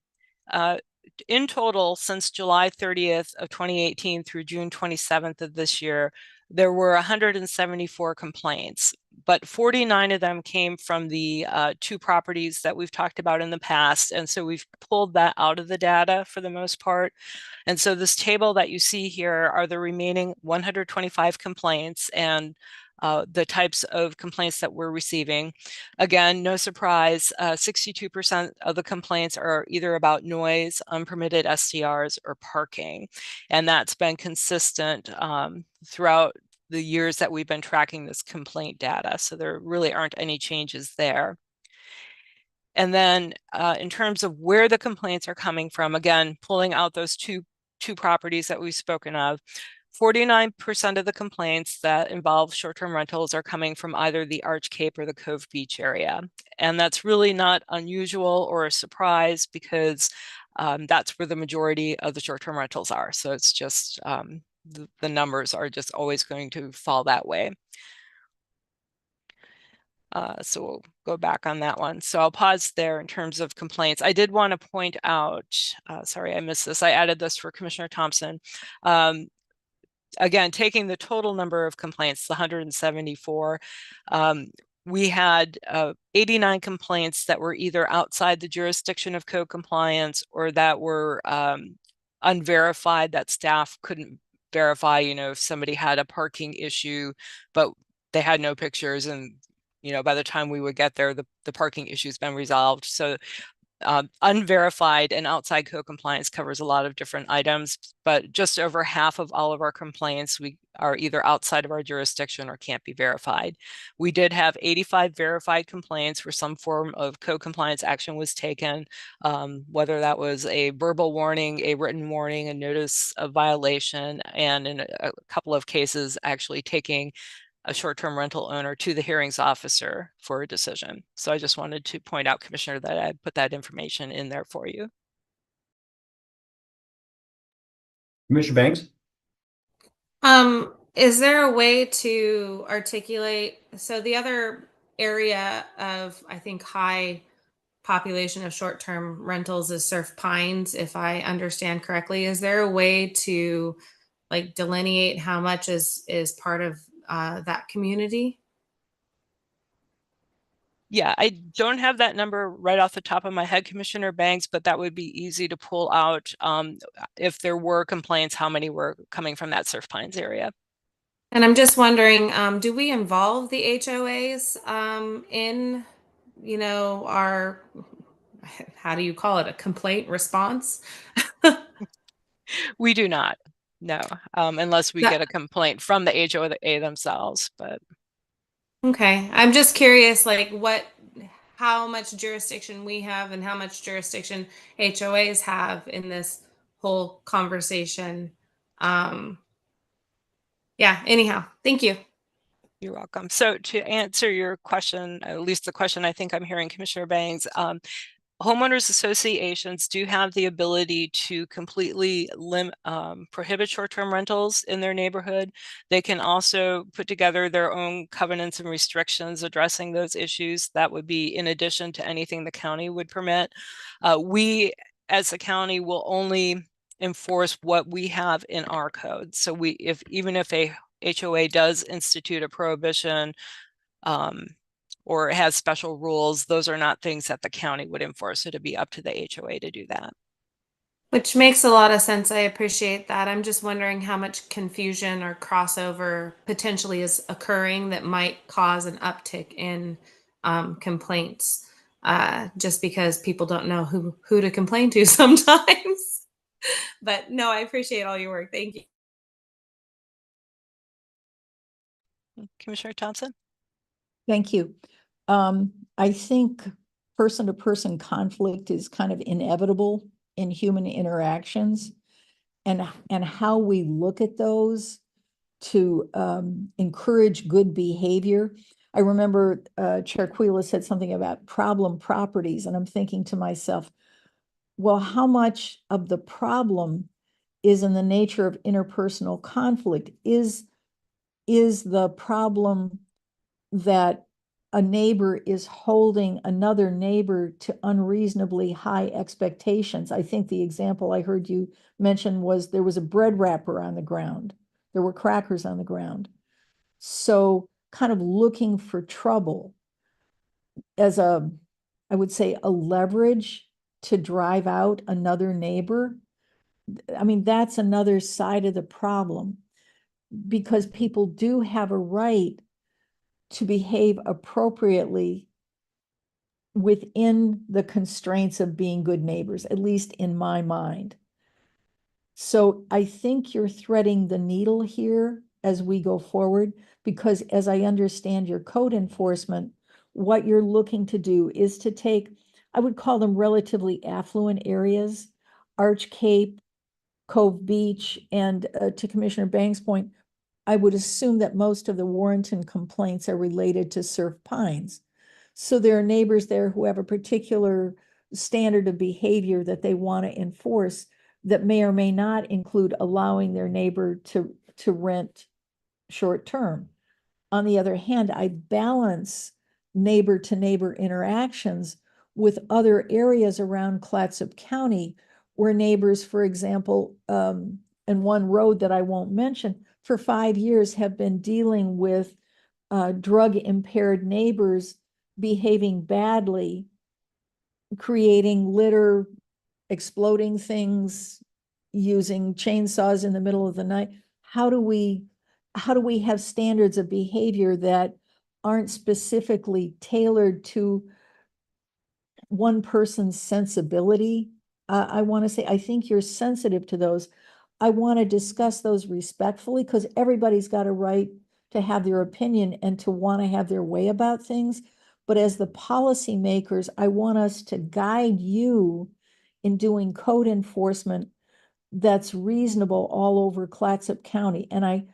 in total, since July 30th of 2018 through June 27th of this year, there were 174 complaints, but 49 of them came from the two properties that we've talked about in the past. And so we've pulled that out of the data for the most part. And so this table that you see here are the remaining 125 complaints and the types of complaints that we're receiving. Again, no surprise, 62% of the complaints are either about noise, unpermitted STRs, or parking. And that's been consistent throughout the years that we've been tracking this complaint data. So there really aren't any changes there. And then in terms of where the complaints are coming from, again, pulling out those two properties that we've spoken of, 49% of the complaints that involve short-term rentals are coming from either the Arch Cape or the Cove Beach area. And that's really not unusual or a surprise because that's where the majority of the short-term rentals are. So it's just the numbers are just always going to fall that way. So we'll go back on that one. So I'll pause there in terms of complaints. I did want to point out, sorry, I missed this. I added this for Commissioner Thompson. Again, taking the total number of complaints, the 174, we had 89 complaints that were either outside the jurisdiction of code compliance or that were unverified, that staff couldn't verify, if somebody had a parking issue, but they had no pictures, and by the time we would get there, the parking issue's been resolved. So unverified and outside code compliance covers a lot of different items, but just over half of all of our complaints we are either outside of our jurisdiction or can't be verified. We did have 85 verified complaints where some form of code compliance action was taken, whether that was a verbal warning, a written warning, a notice of violation, and in a couple of cases actually taking a short-term rental owner to the hearings officer for a decision. So I just wanted to point out, Commissioner, that I put that information in there for you. Commissioner Banks? Is there a way to articulate, so the other area of, I think, high population of short-term rentals is Surf Pines, if I understand correctly. Is there a way to like delineate how much is part of that community? Yeah, I don't have that number right off the top of my head, Commissioner Banks, but that would be easy to pull out. If there were complaints, how many were coming from that Surf Pines area? And I'm just wondering, do we involve the HOAs in, our, how do you call it, a complaint response? We do not, no, unless we That- get a complaint from the HOA themselves, but. Okay, I'm just curious, like how much jurisdiction we have and how much jurisdiction HOAs have in this whole conversation. Yeah, anyhow, thank you. You're welcome. So to answer your question, at least the question I think I'm hearing, Commissioner Banks, homeowners associations do have the ability to completely prohibit short-term rentals in their neighborhood. They can also put together their own covenants and restrictions addressing those issues. That would be in addition to anything the county would permit. We, as a county, will only enforce what we have in our code. So even if a HOA does institute a prohibition, or has special rules, those are not things that the county would enforce. It'd be up to the HOA to do that. Which makes a lot of sense. I appreciate that. I'm just wondering how much confusion or crossover potentially is occurring that might cause an uptick in complaints, just because people don't know who to complain to sometimes. But no, I appreciate all your work. Thank you. Commissioner Thompson? Thank you. I think person-to-person conflict is kind of inevitable in human interactions, and how we look at those to encourage good behavior. I remember Chair Quila said something about problem properties, and I'm thinking to myself, well, how much of the problem is in the nature of interpersonal conflict? Is the problem that a neighbor is holding another neighbor to unreasonably high expectations? I think the example I heard you mention was there was a bread wrapper on the ground. There were crackers on the ground. So kind of looking for trouble as I would say, a leverage to drive out another neighbor. I mean, that's another side of the problem, because people do have a right to behave appropriately within the constraints of being good neighbors, at least in my mind. So I think you're threading the needle here as we go forward, because as I understand your code enforcement, what you're looking to do is to take, I would call them relatively affluent areas, Arch Cape, Cove Beach, and to Commissioner Banks' point, I would assume that most of the Warrenton complaints are related to Surf Pines. So there are neighbors there who have a particular standard of behavior that they want to enforce that may or may not include allowing their neighbor to rent short term. On the other hand, I balance neighbor to neighbor interactions with other areas around Clatsop County where neighbors, for example, and one road that I won't mention, for 5 years have been dealing with drug impaired neighbors behaving badly, creating litter, exploding things, using chainsaws in the middle of the night. how do we have standards of behavior that aren't specifically tailored to one person's sensibility? I want to say, I think you're sensitive to those. I want to discuss those respectfully because everybody's got a right to have their opinion and to want to have their way about things. But as the policymakers, I want us to guide you in doing code enforcement that's reasonable all over Clatsop County. And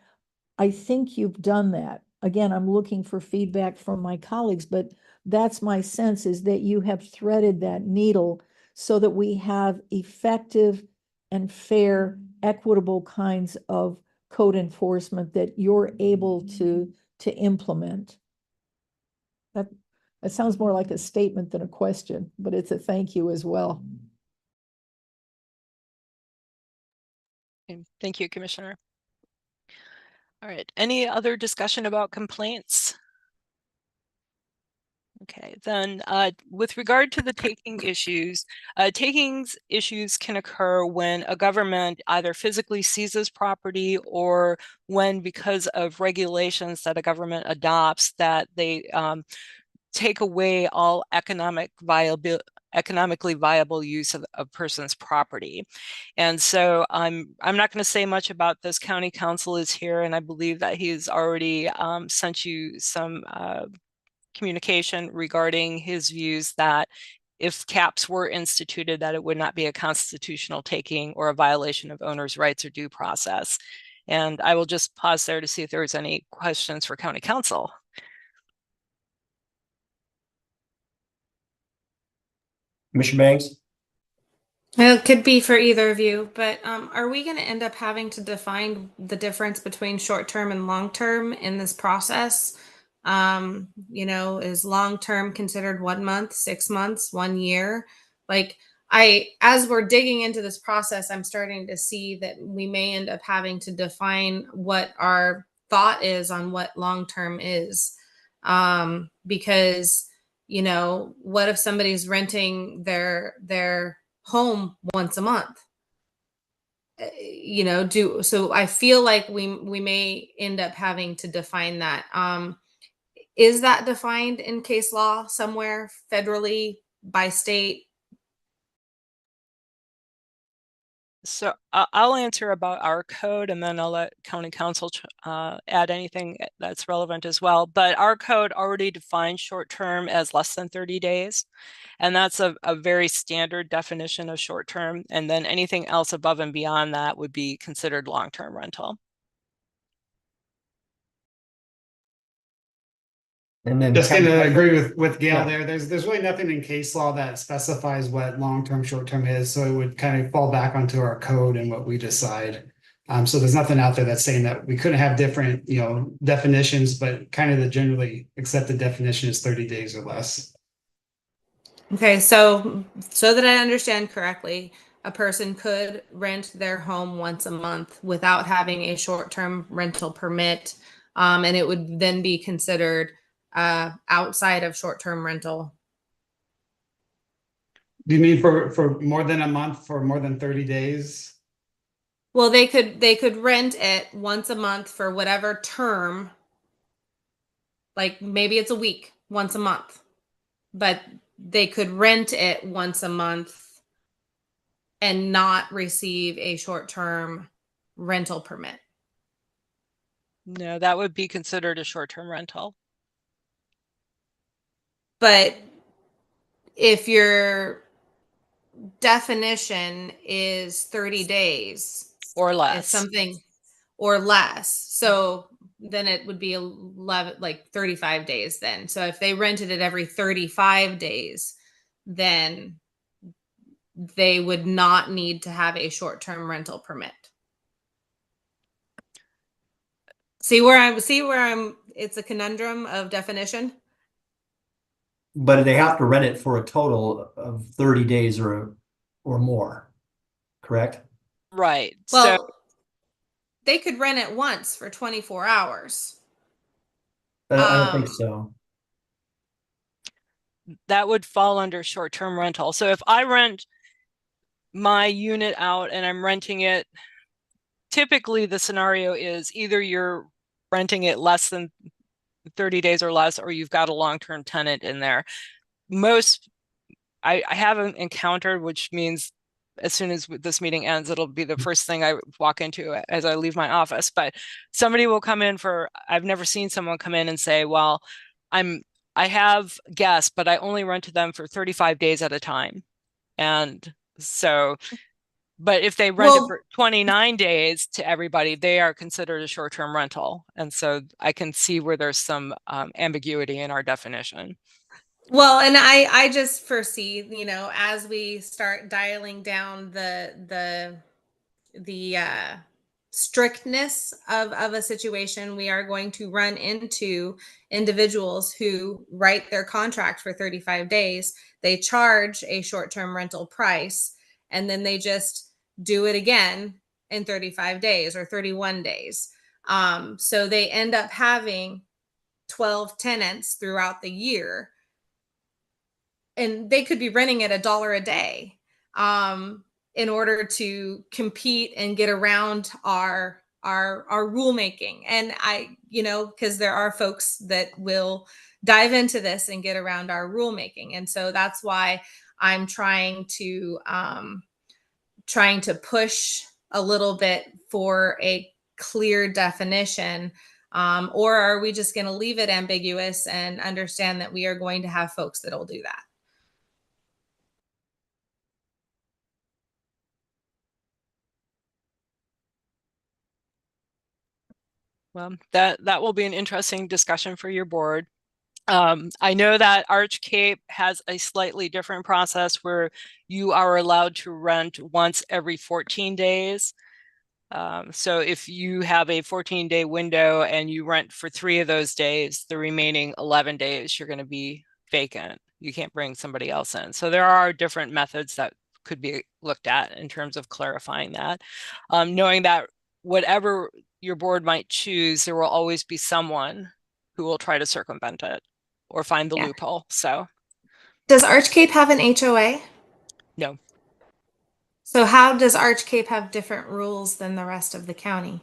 I think you've done that. Again, I'm looking for feedback from my colleagues, but that's my sense, is that you have threaded that needle so that we have effective and fair, equitable kinds of code enforcement that you're able to implement. That sounds more like a statement than a question, but it's a thank you as well. Okay, thank you, Commissioner. All right, any other discussion about complaints? Okay, then with regard to the taking issues, takings issues can occur when a government either physically seizes property or when, because of regulations that a government adopts, that they take away all economically viable use of a person's property. And so I'm not going to say much about this. County Counsel is here, and I believe that he's already sent you some communication regarding his views that if caps were instituted, that it would not be a constitutional taking or a violation of owners' rights or due process. And I will just pause there to see if there's any questions for County Counsel. Commissioner Banks? It could be for either of you, but are we going to end up having to define the difference between short-term and long-term in this process? Is long-term considered 1 month, 6 months, 1 year? As we're digging into this process, I'm starting to see that we may end up having to define what our thought is on what long-term is. Because, what if somebody's renting their home once a month? So I feel like we may end up having to define that. Is that defined in case law somewhere federally, by state? So I'll answer about our code, and then I'll let County Counsel add anything that's relevant as well. But our code already defines short-term as less than 30 days. And that's a very standard definition of short-term. And then anything else above and beyond that would be considered long-term rental. And then Just gonna agree with Gail Yeah. there. There's really nothing in case law that specifies what long-term, short-term is, so it would kind of fall back onto our code and what we decide. So there's nothing out there that's saying that we couldn't have different, definitions, but kind of the generally accepted definition is 30 days or less. Okay, so that I understand correctly, a person could rent their home once a month without having a short-term rental permit, and it would then be considered outside of short-term rental. Do you mean for more than a month, for more than 30 days? Well, they could rent it once a month for whatever term. Like maybe it's a week, once a month, but they could rent it once a month and not receive a short-term rental permit. No, that would be considered a short-term rental. But if your definition is 30 days or it's less, something or less, so then it would be 35 days then. So if they rented it every 35 days, then they would not need to have a short-term rental permit. See where I'm it's a conundrum of definition. But they have to rent it for a total of 30 days or more, correct? right? Well, So they could rent it once for 24 hours. I don't think so. that would fall under short-term rental. So if I rent my unit out and I'm renting it typically the scenario is either you're renting it less than 30 days or less, or you've got a long-term tenant in there. Most, I haven't encountered, which means as soon as this meeting ends, it'll be the first thing I walk into as I leave my office. But somebody will come in for, I've never seen someone come in and say, well, I have guests, but I only rent to them for 35 days at a time. And so, but if they rent it Well- for 29 days to everybody, they are considered a short-term rental. And so I can see where there's some ambiguity in our definition. Well, and I just foresee, you know, as we start dialing down the strictness of a situation, we are going to run into individuals who write their contract for 35 days. They charge a short-term rental price, and then they just do it again in 35 days or 31 days. So they end up having 12 tenants throughout the year, and they could be renting at $1 a day in order to compete and get around our rulemaking. And I, you know, because there are folks that will dive into this and get around our rulemaking, and so that's why I'm trying to push a little bit for a clear definition. Or are we just going to leave it ambiguous and understand that we are going to have folks that will do that? Well, that will be an interesting discussion for your board. I know that Arch Cape has a slightly different process where you are allowed to rent once every 14 days. So if you have a 14-day window and you rent for 3 of those days, the remaining 11 days, you're going to be vacant. You can't bring somebody else in. So there are different methods that could be looked at in terms of clarifying that. Knowing that whatever your board might choose, there will always be someone who will try to circumvent it or find the Yeah. loophole. So Does Arch Cape have an HOA? no. So how does Arch Cape have different rules than the rest of the county?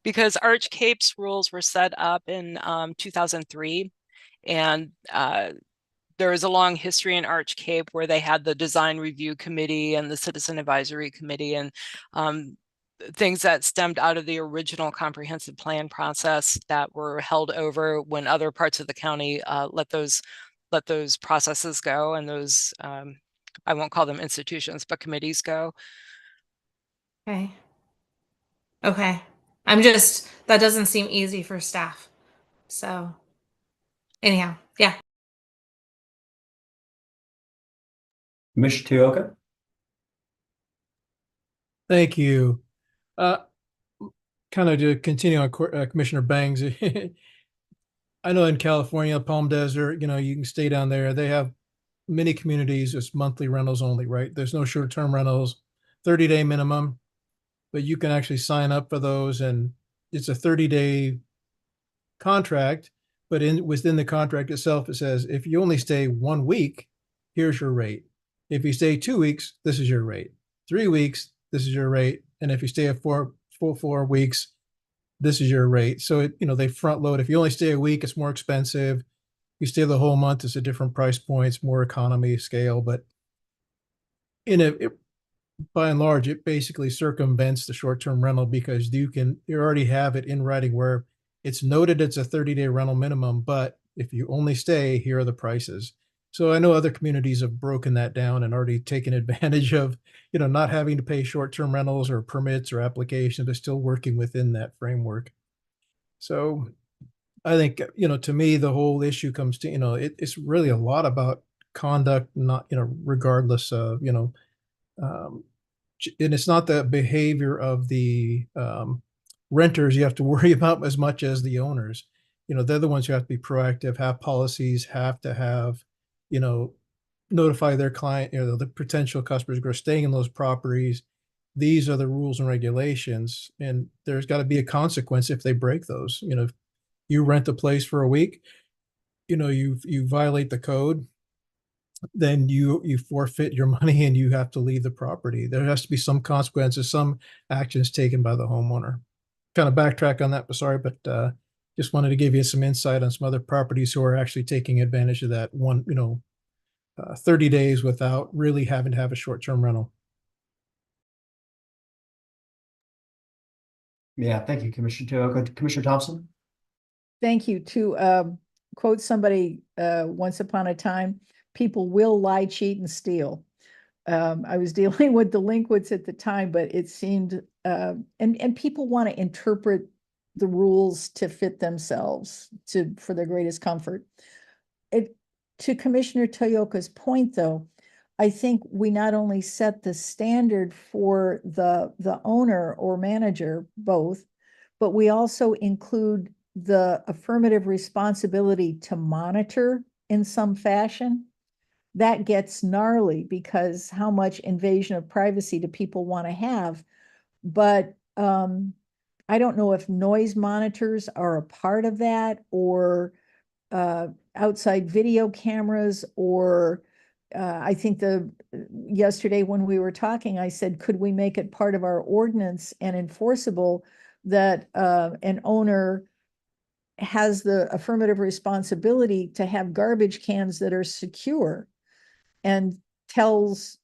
Because Arch Cape's rules were set up in 2003, and there is a long history in Arch Cape where they had the design review committee and the citizen advisory committee, and things that stemmed out of the original comprehensive plan process that were held over when other parts of the county let those processes go, and those I won't call them institutions, but committees go. Okay. Okay. That doesn't seem easy for staff. So anyhow, yeah. Commissioner Teoka? Thank you. Kind of to continue on Commissioner Bangs. I know in California, Palm Desert, you know, you can stay down there. They have many communities, it's monthly rentals only, right? There's no short-term rentals, 30-day minimum, but you can actually sign up for those, and it's a 30-day contract, but within the contract itself, it says, if you only stay 1 week, here's your rate. If you stay 2 weeks, this is your rate. 3 weeks, this is your rate. And if you stay a full 4 weeks, this is your rate. So it, you know, they front load. If you only stay a week, it's more expensive. You stay the whole month, it's a different price point, it's more economy scale. But by and large, it basically circumvents the short-term rental because you already have it in writing where it's noted it's a 30-day rental minimum, but if you only stay, here are the prices. So I know other communities have broken that down and already taken advantage of, you know, not having to pay short-term rentals or permits or applications, but still working within that framework. So I think, you know, to me, the whole issue comes to, you know, it's really a lot about conduct, not, you know, regardless of, you know, and it's not the behavior of the renters you have to worry about as much as the owners. You know, they're the ones who have to be proactive, have policies, have to have, you know, notify their client, you know, the potential customers who are staying in those properties. These are the rules and regulations, and there's got to be a consequence if they break those. You know, if you rent a place for a week, you know, you violate the code, then you forfeit your money and you have to leave the property. There has to be some consequences, some actions taken by the homeowner. Kind of backtrack on that, but sorry, but just wanted to give you some insight on some other properties who are actually taking advantage of that 30 days without really having to have a short-term rental. Yeah, thank you, Commissioner Teoka. Commissioner Thompson? Thank you. To quote somebody once upon a time, people will lie, cheat, and steal. I was dealing with delinquents at the time, but it seemed and people want to interpret the rules to fit themselves for their greatest comfort. To Commissioner Toyoka's point, though, I think we not only set the standard for the owner or manager, both, but we also include the affirmative responsibility to monitor in some fashion. That gets gnarly because how much invasion of privacy do people want to have? But I don't know if noise monitors are a part of that, or outside video cameras, or I think yesterday when we were talking, I said, could we make it part of our ordinance and enforceable that an owner has the affirmative responsibility to have garbage cans that are secure, and tells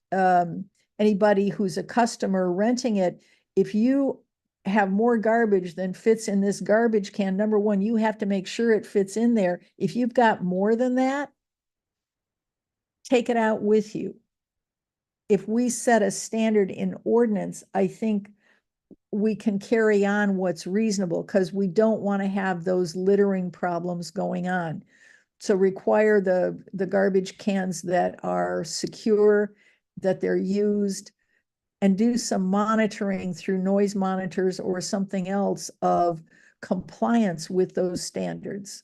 anybody who's a customer renting it, if you have more garbage than fits in this garbage can, number one, you have to make sure it fits in there. If you've got more than that, take it out with you. If we set a standard in ordinance, I think we can carry on what's reasonable, because we don't want to have those littering problems going on. So require the garbage cans that are secure, that they're used, and do some monitoring through noise monitors or something else of compliance with those standards.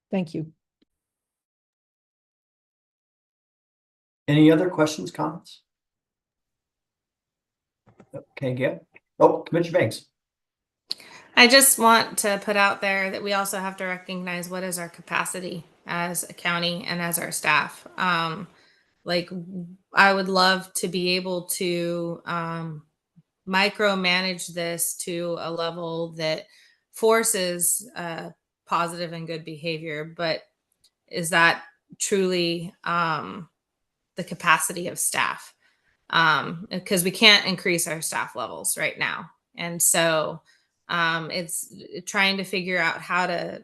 Thank you. Any other questions, comments? Okay, Gail. Oh, Commissioner Banks. I just want to put out there that we also have to recognize what is our capacity as a county and as our staff. I would love to be able to micromanage this to a level that forces positive and good behavior, but is that truly the capacity of staff? Because we can't increase our staff levels right now. And so it's trying to figure out how to,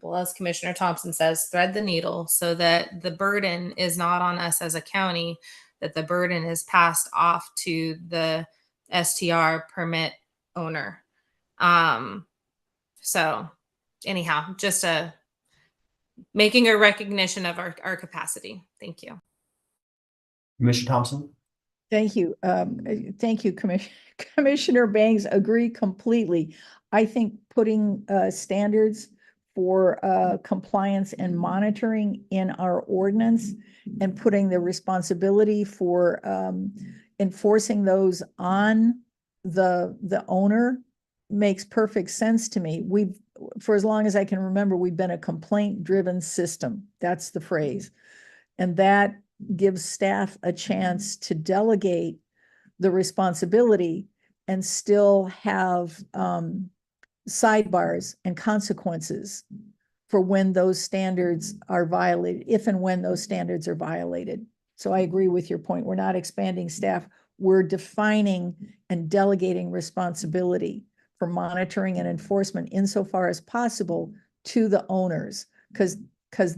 well, as Commissioner Thompson says, thread the needle so that the burden is not on us as a county, that the burden is passed off to the STR permit owner. So anyhow, just making a recognition of our capacity. Thank you. Commissioner Thompson? Thank you. Thank you, Commissioner Bangs. Agree completely. I think putting standards for compliance and monitoring in our ordinance, and putting the responsibility for enforcing those on the owner makes perfect sense to me. For as long as I can remember, we've been a complaint-driven system. That's the phrase. And that gives staff a chance to delegate the responsibility and still have sidebars and consequences for when those standards are violated, if and when those standards are violated. So I agree with your point. We're not expanding staff. We're defining and delegating responsibility for monitoring and enforcement insofar as possible to the owners, because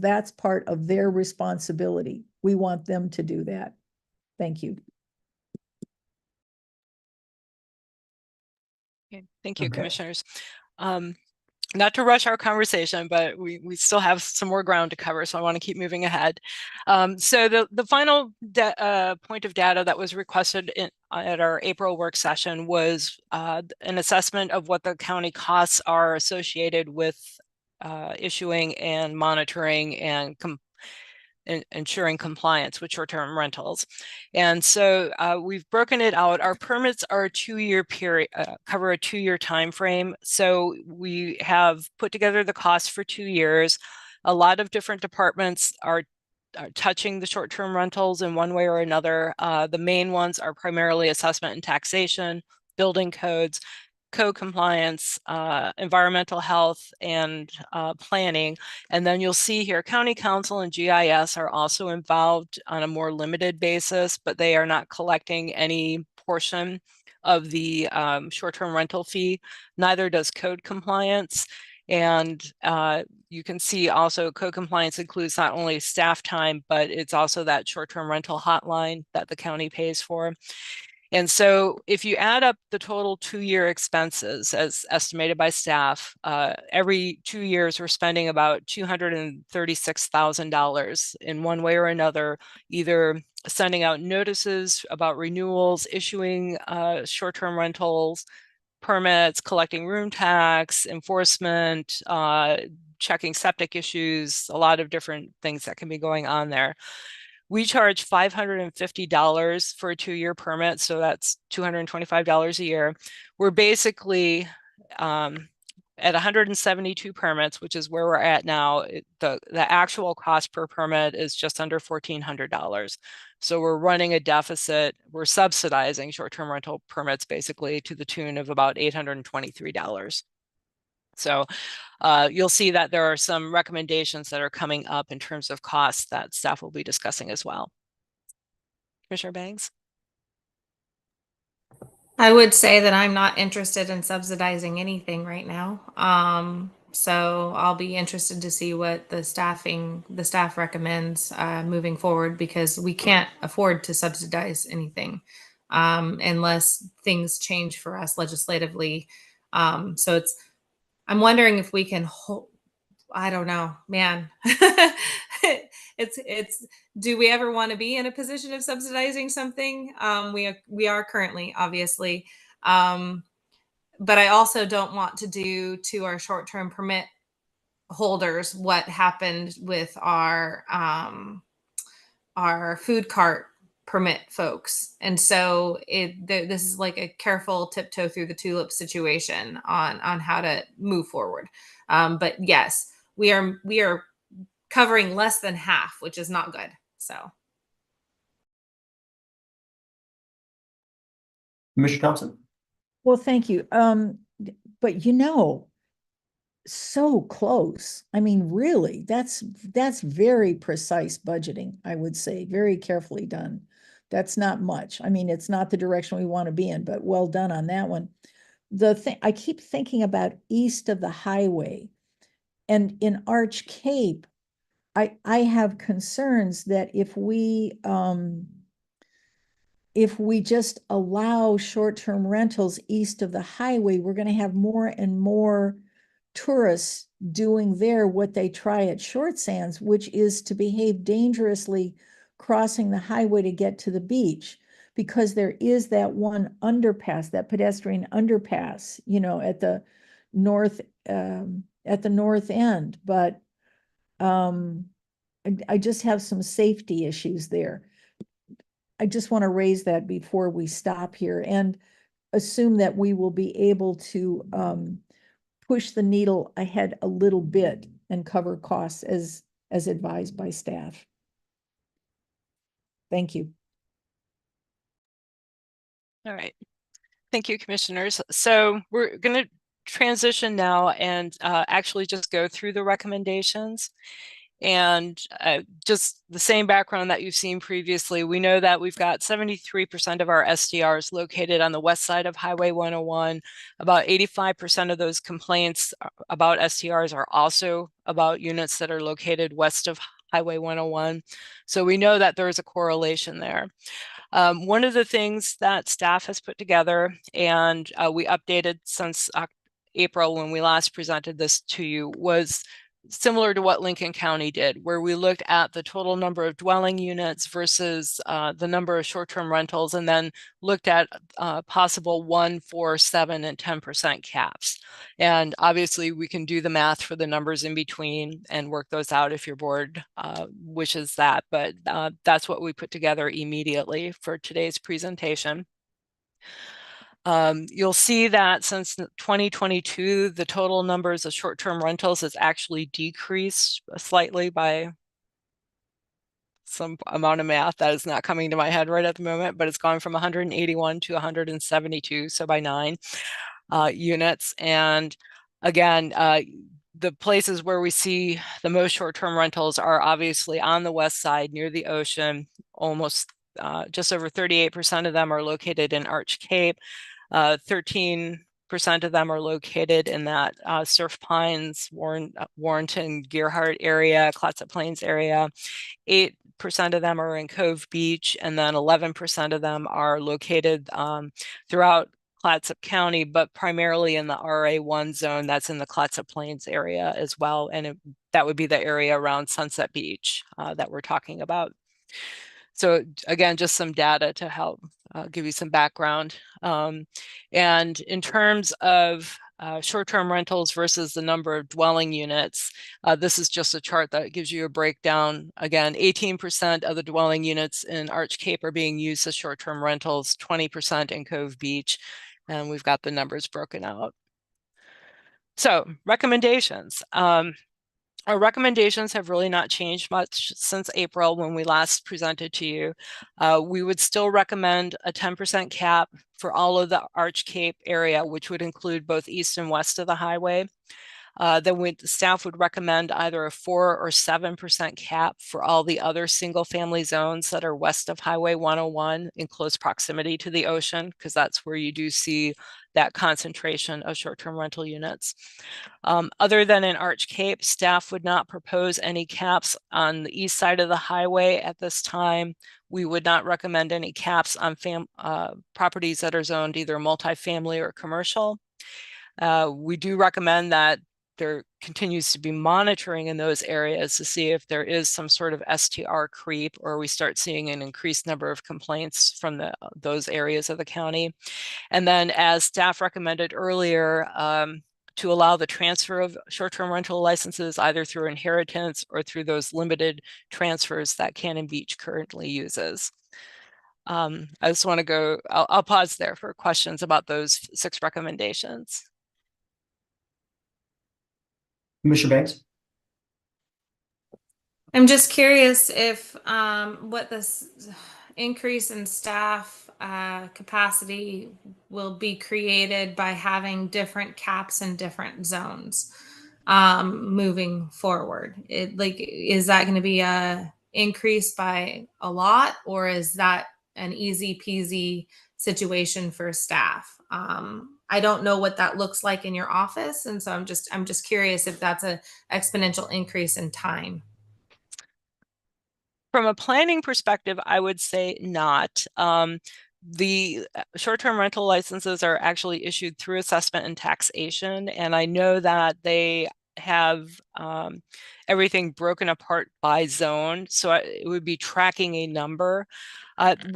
that's part of their responsibility. We want them to do that. Thank you. Okay. Thank you, Okay. Commissioners. Not to rush our conversation, but we still have some more ground to cover, so I want to keep moving ahead. So the final point of data that was requested at our April work session was an assessment of what the county costs are associated with issuing and monitoring and ensuring compliance with short-term rentals. And so we've broken it out. Our permits are a 2-year period, cover a 2-year time frame. So we have put together the cost for 2 years. A lot of different departments are are touching the short-term rentals in one way or another. The main ones are primarily assessment and taxation, building codes, code compliance, environmental health, and planning. And then you'll see here, County Council and GIS are also involved on a more limited basis, but they are not collecting any portion of the short-term rental fee. Neither does code compliance. And you can see also code compliance includes not only staff time, but it's also that short-term rental hotline that the county pays for. And so if you add up the total 2-year expenses as estimated by staff, every 2 years we're spending about $236,000 in one way or another, either sending out notices about renewals, issuing short-term rentals, permits, collecting room tax, enforcement, checking septic issues, a lot of different things that can be going on there. We charge $550 for a 2-year permit, so that's $225 a year. We're basically at 172 permits, which is where we're at now. The actual cost per permit is just under $1,400. So we're running a deficit. We're subsidizing short-term rental permits basically to the tune of about $823. So you'll see that there are some recommendations that are coming up in terms of costs that staff will be discussing as well. Commissioner Bangs? I would say that I'm not interested in subsidizing anything right now. So I'll be interested to see what the staff recommends moving forward, because we can't afford to subsidize anything unless things change for us legislatively. So I'm wondering if we can hold, I don't know, man. it's do we ever want to be in a position of subsidizing something? We are currently, obviously. But I also don't want to do to our short-term permit holders what happened with our food cart permit folks. And so this is like a careful tiptoe through the tulip situation on how to move forward. But yes, we are covering less than half, which is not good. So. Commissioner Thompson? Well, thank you. But so close. I mean, really, that's very precise budgeting, I would say, very carefully done. That's not much. I mean, it's not the direction we want to be in, but well done on that one. The thing I keep thinking about east of the highway and in Arch Cape, I have concerns that if we just allow short-term rentals east of the highway, we're going to have more and more tourists doing there what they try at Short Sands, which is to behave dangerously crossing the highway to get to the beach, because there is that one underpass, that pedestrian underpass, at the north end. But I just have some safety issues there. I just want to raise that before we stop here and assume that we will be able to push the needle ahead a little bit and cover costs as advised by staff. Thank you. All right. Thank you, commissioners. So we're going to transition now and actually just go through the recommendations. And just the same background that you've seen previously, we know that we've got 73% of our STRs located on the west side of Highway 101. About 85% of those complaints about STRs are also about units that are located west of Highway 101. So we know that there is a correlation there. One of the things that staff has put together, and we updated since April when we last presented this to you, was similar to what Lincoln County did, where we looked at the total number of dwelling units versus the number of short-term rentals, and then looked at possible 1, 4, 7, and 10% caps. And obviously we can do the math for the numbers in between and work those out if your board wishes that, but that's what we put together immediately for today's presentation. You'll see that since 2022, the total numbers of short-term rentals has actually decreased slightly by some amount of math that is not coming to my head right at the moment, but it's gone from 181 to 172, so by 9 units. And again, the places where we see the most short-term rentals are obviously on the west side near the ocean. Almost just over 38% of them are located in Arch Cape. 13% of them are located in that Surf Pines, Warrenton, Gearhart area, Clatsop Plains area. 8% of them are in Cove Beach, and then 11% of them are located throughout Clatsop County, but primarily in the RA1 zone that's in the Clatsop Plains area as well. And that would be the area around Sunset Beach that we're talking about. So again, just some data to help give you some background. And in terms of short-term rentals versus the number of dwelling units, this is just a chart that gives you a breakdown. Again, 18% of the dwelling units in Arch Cape are being used as short-term rentals, 20% in Cove Beach, and we've got the numbers broken out. So recommendations. Our recommendations have really not changed much since April when we last presented to you. We would still recommend a 10% cap for all of the Arch Cape area, which would include both east and west of the highway. Then staff would recommend either a 4 or 7% cap for all the other single-family zones that are west of Highway 101 in close proximity to the ocean, because that's where you do see that concentration of short-term rental units. Other than in Arch Cape, staff would not propose any caps on the east side of the highway at this time. We would not recommend any caps on properties that are zoned either multifamily or commercial. We do recommend that there continues to be monitoring in those areas to see if there is some sort of STR creep, or we start seeing an increased number of complaints from those areas of the county. And then, as staff recommended earlier, to allow the transfer of short-term rental licenses either through inheritance or through those limited transfers that Cannon Beach currently uses. I just want to go, I'll pause there for questions about those 6 recommendations. Commissioner Banks? I'm just curious if what this increase in staff capacity will be created by having different caps in different zones moving forward. Is that going to be a increase by a lot, or is that an easy peasy situation for staff? I don't know what that looks like in your office, and so I'm just curious if that's an exponential increase in time. From a planning perspective, I would say not. The short-term rental licenses are actually issued through assessment and taxation, and I know that they have everything broken apart by zone, so it would be tracking a number. And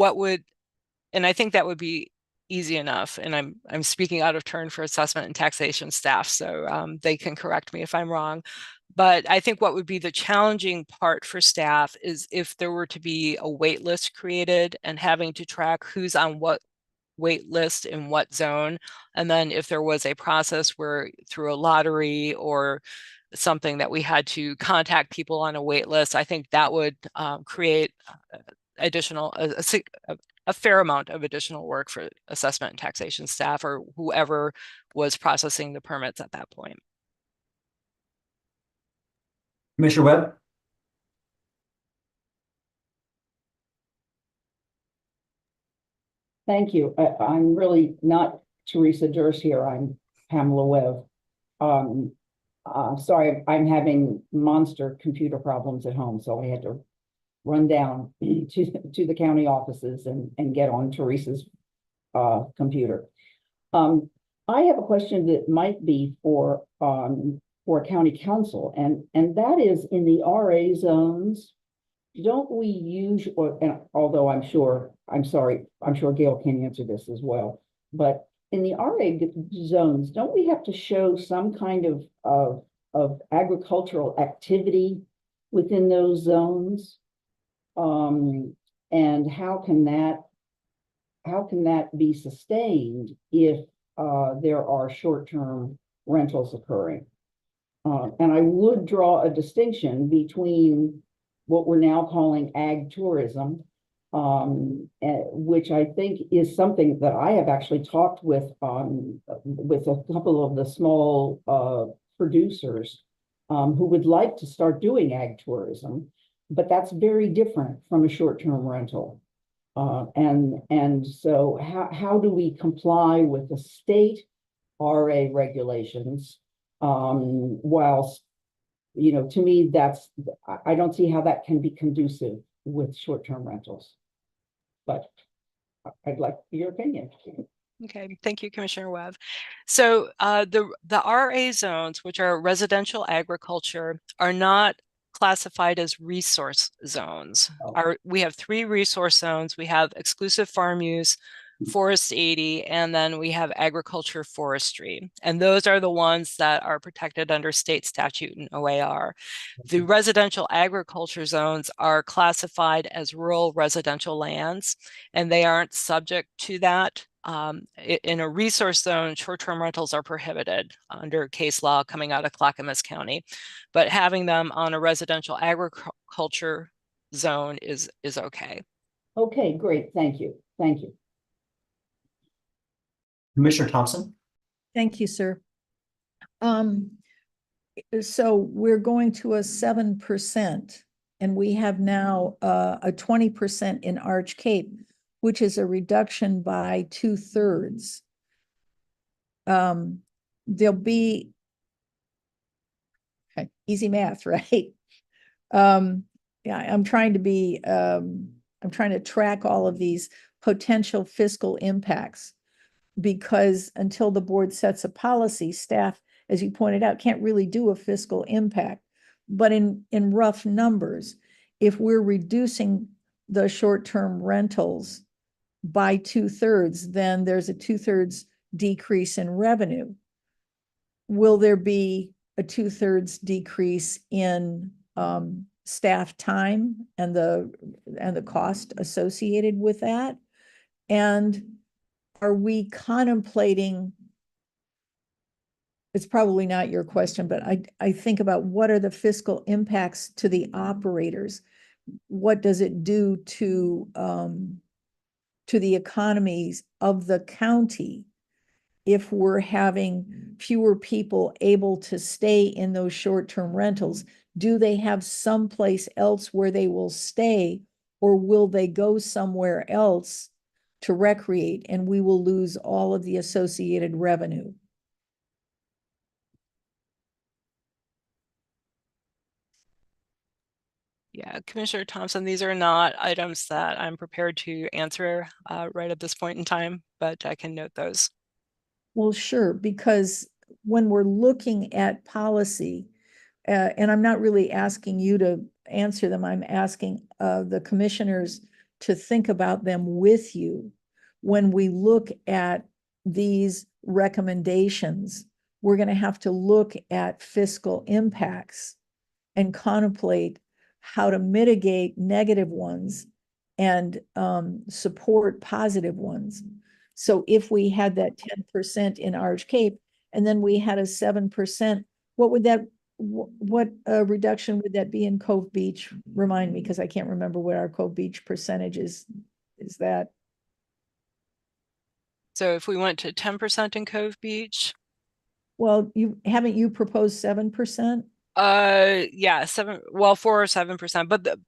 I think that would be easy enough, and I'm speaking out of turn for assessment and taxation staff, so they can correct me if I'm wrong. But I think what would be the challenging part for staff is if there were to be a wait list created and having to track who's on what wait list in what zone. And then if there was a process where through a lottery or something that we had to contact people on a wait list, I think that would create additional, a fair amount of additional work for assessment and taxation staff or whoever was processing the permits at that point. Commissioner Webb? Thank you. I'm really not Teresa Durst here. I'm Pamela Webb. Sorry, I'm having monster computer problems at home, so I had to run down to the county offices and get on Teresa's computer. I have a question that might be for county council, and that is in the RA zones. Don't we use, and although I'm sure Gail can answer this as well, but in the RA zones, don't we have to show some kind of agricultural activity within those zones? And how can that be sustained if there are short-term rentals occurring? And I would draw a distinction between what we're now calling ag tourism, which I think is something that I have actually talked with a couple of the small producers who would like to start doing ag tourism, but that's very different from a short-term rental. And so how do we comply with the state RA regulations whilst, you know, to me, I don't see how that can be conducive with short-term rentals. But I'd like your opinion. Okay, thank you, Commissioner Webb. So the RA zones, which are residential agriculture, are not classified as resource zones. Oh. We have 3 resource zones. We have exclusive farm use, Forest 80, and then we have agriculture forestry. And those are the ones that are protected under state statute and OAR. The residential agriculture zones are classified as rural residential lands, and they aren't subject to that. In a resource zone, short-term rentals are prohibited under case law coming out of Clackamas County, but having them on a residential agriculture zone is okay. Okay, great. Thank you. Thank you. Commissioner Thompson? Thank you, sir. So we're going to a 7%, and we have now a 20% in Arch Cape, which is a reduction by 2/3. There'll be, okay, easy math, right? Yeah, I'm trying to track all of these potential fiscal impacts, because until the board sets a policy, staff, as you pointed out, can't really do a fiscal impact. But in rough numbers, if we're reducing the short-term rentals by 2/3, then there's a 2/3 decrease in revenue. Will there be a 2/3 decrease in staff time and the cost associated with that? And are we contemplating, it's probably not your question, but I think about what are the fiscal impacts to the operators? What does it do to the economies of the county if we're having fewer people able to stay in those short-term rentals? Do they have someplace else where they will stay, or will they go somewhere else to recreate, and we will lose all of the associated revenue? Yeah, Commissioner Thompson, these are not items that I'm prepared to answer right at this point in time, but I can note those. Well, sure, because when we're looking at policy, and I'm not really asking you to answer them, I'm asking the commissioners to think about them with you. When we look at these recommendations, we're going to have to look at fiscal impacts and contemplate how to mitigate negative ones and support positive ones. So if we had that 10% in Arch Cape, and then we had a 7%, what reduction would that be in Cove Beach? Remind me, because I can't remember what our Cove Beach percentage is that. So if we went to 10% in Cove Beach? Well, haven't you proposed 7%? Yeah, 4 or 7%, but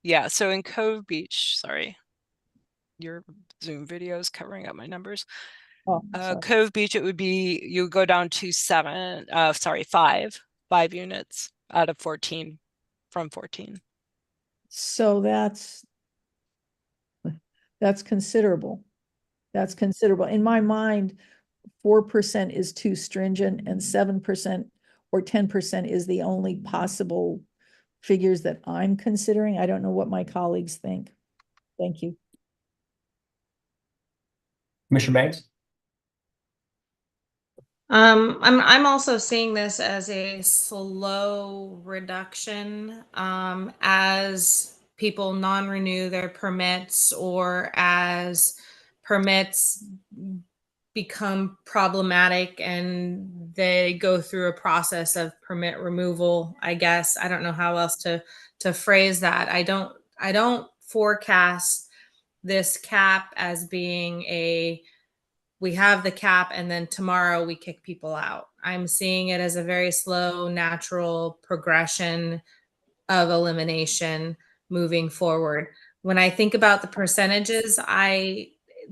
yeah, so in Cove Beach, sorry, your Zoom video is covering up my numbers. Oh, Cove Beach, it would be, you go down to 5 units out of 14, from 14. So that's considerable. That's considerable. In my mind, 4% is too stringent, and 7% or 10% is the only possible figures that I'm considering. I don't know what my colleagues think. Thank you. Commissioner Banks? I'm also seeing this as a slow reduction, as people non-renew their permits, or as permits become problematic and they go through a process of permit removal, I guess. I don't know how else to phrase that. I don't forecast this cap as being we have the cap and then tomorrow we kick people out. I'm seeing it as a very slow, natural progression of elimination moving forward. When I think about the percentages,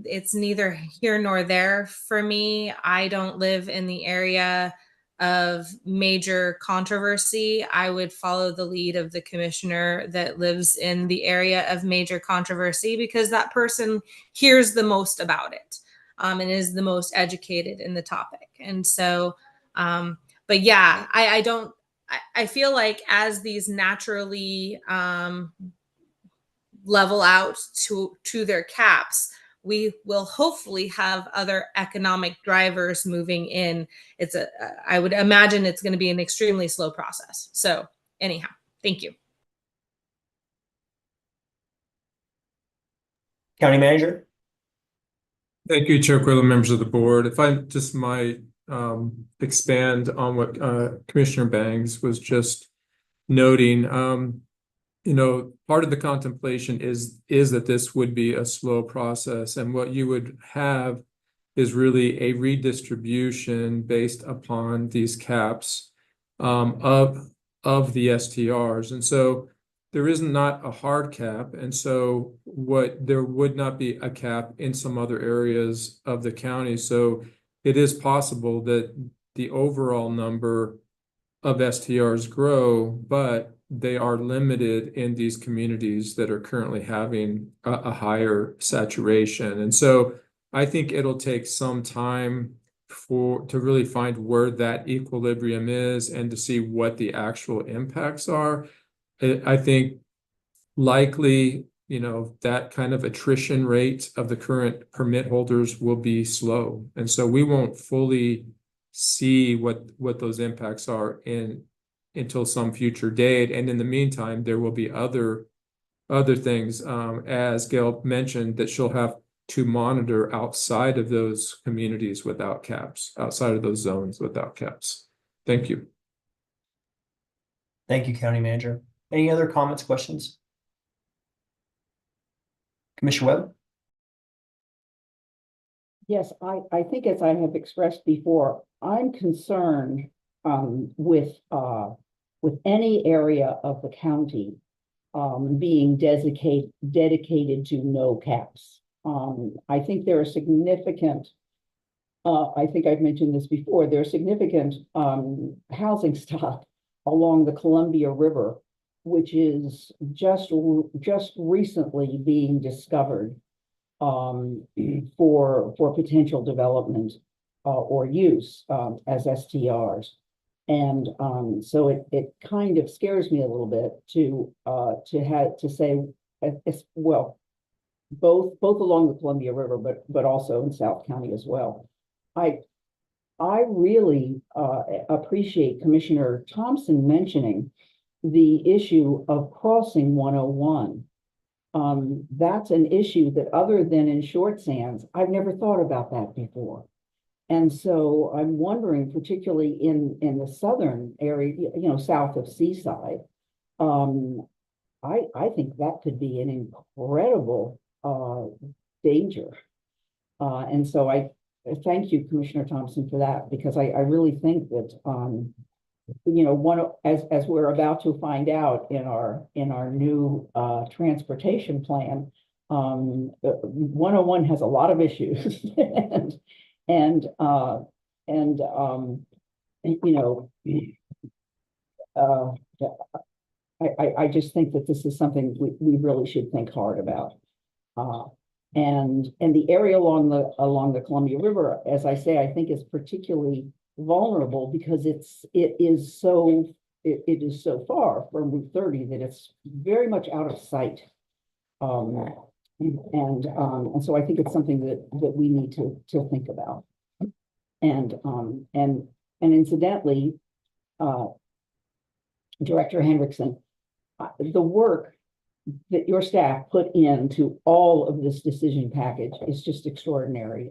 it's neither here nor there for me. I don't live in the area of major controversy. I would follow the lead of the commissioner that lives in the area of major controversy because that person hears the most about it, and is the most educated in the topic. And so, but yeah, I feel like as these naturally level out to their caps, we will hopefully have other economic drivers moving in. I would imagine it's going to be an extremely slow process. So anyhow, thank you. County Manager? Thank you, Chair Quillen, members of the board. If I just might expand on what Commissioner Bangs was just noting, part of the contemplation is that this would be a slow process, and what you would have is really a redistribution based upon these caps of the STRs. And so there is not a hard cap, and so there would not be a cap in some other areas of the county. So it is possible that the overall number of STRs grow, but they are limited in these communities that are currently having a higher saturation. And so I think it'll take some time to really find where that equilibrium is and to see what the actual impacts are. I think likely, that kind of attrition rate of the current permit holders will be slow. And so we won't fully see what those impacts are until some future date. And in the meantime, there will be other things, as Gail mentioned, that she'll have to monitor outside of those communities without caps, outside of those zones without caps. Thank you. Thank you, County Manager. Any other comments, questions? Commissioner Webb? Yes, I think as I have expressed before, I'm concerned with any area of the county being dedicated to no caps. I think there are significant, I think I've mentioned this before, there's significant housing stock along the Columbia River, which is just recently being discovered for potential development or use as STRs. And so it kind of scares me a little bit to say, well, both along the Columbia River, but also in South County as well. I really appreciate Commissioner Thompson mentioning the issue of crossing 101. That's an issue that, other than in Short Sands, I've never thought about that before. And so I'm wondering, particularly in the southern area, south of Seaside, I think that could be an incredible danger. And so I thank you, Commissioner Thompson, for that, because I really think that as we're about to find out in our new transportation plan, 101 has a lot of issues, I just think that this is something we really should think hard about. And the area along the Columbia River, as I say, I think is particularly vulnerable because it is so far from Route 30 that it's very much out of sight. And so I think it's something that we need to think about. And incidentally, Director Hendrickson, the work that your staff put into all of this decision package is just extraordinary.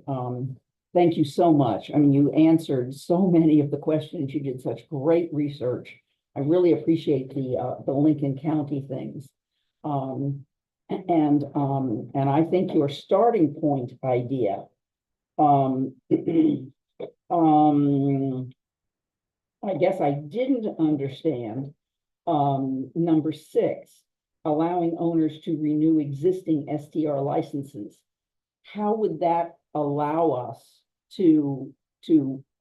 thank you so much. I mean, you answered so many of the questions. You did such great research. I really appreciate the Lincoln County things. And I think your starting point idea, I guess I didn't understand, number 6, allowing owners to renew existing STR licenses. How would that allow us to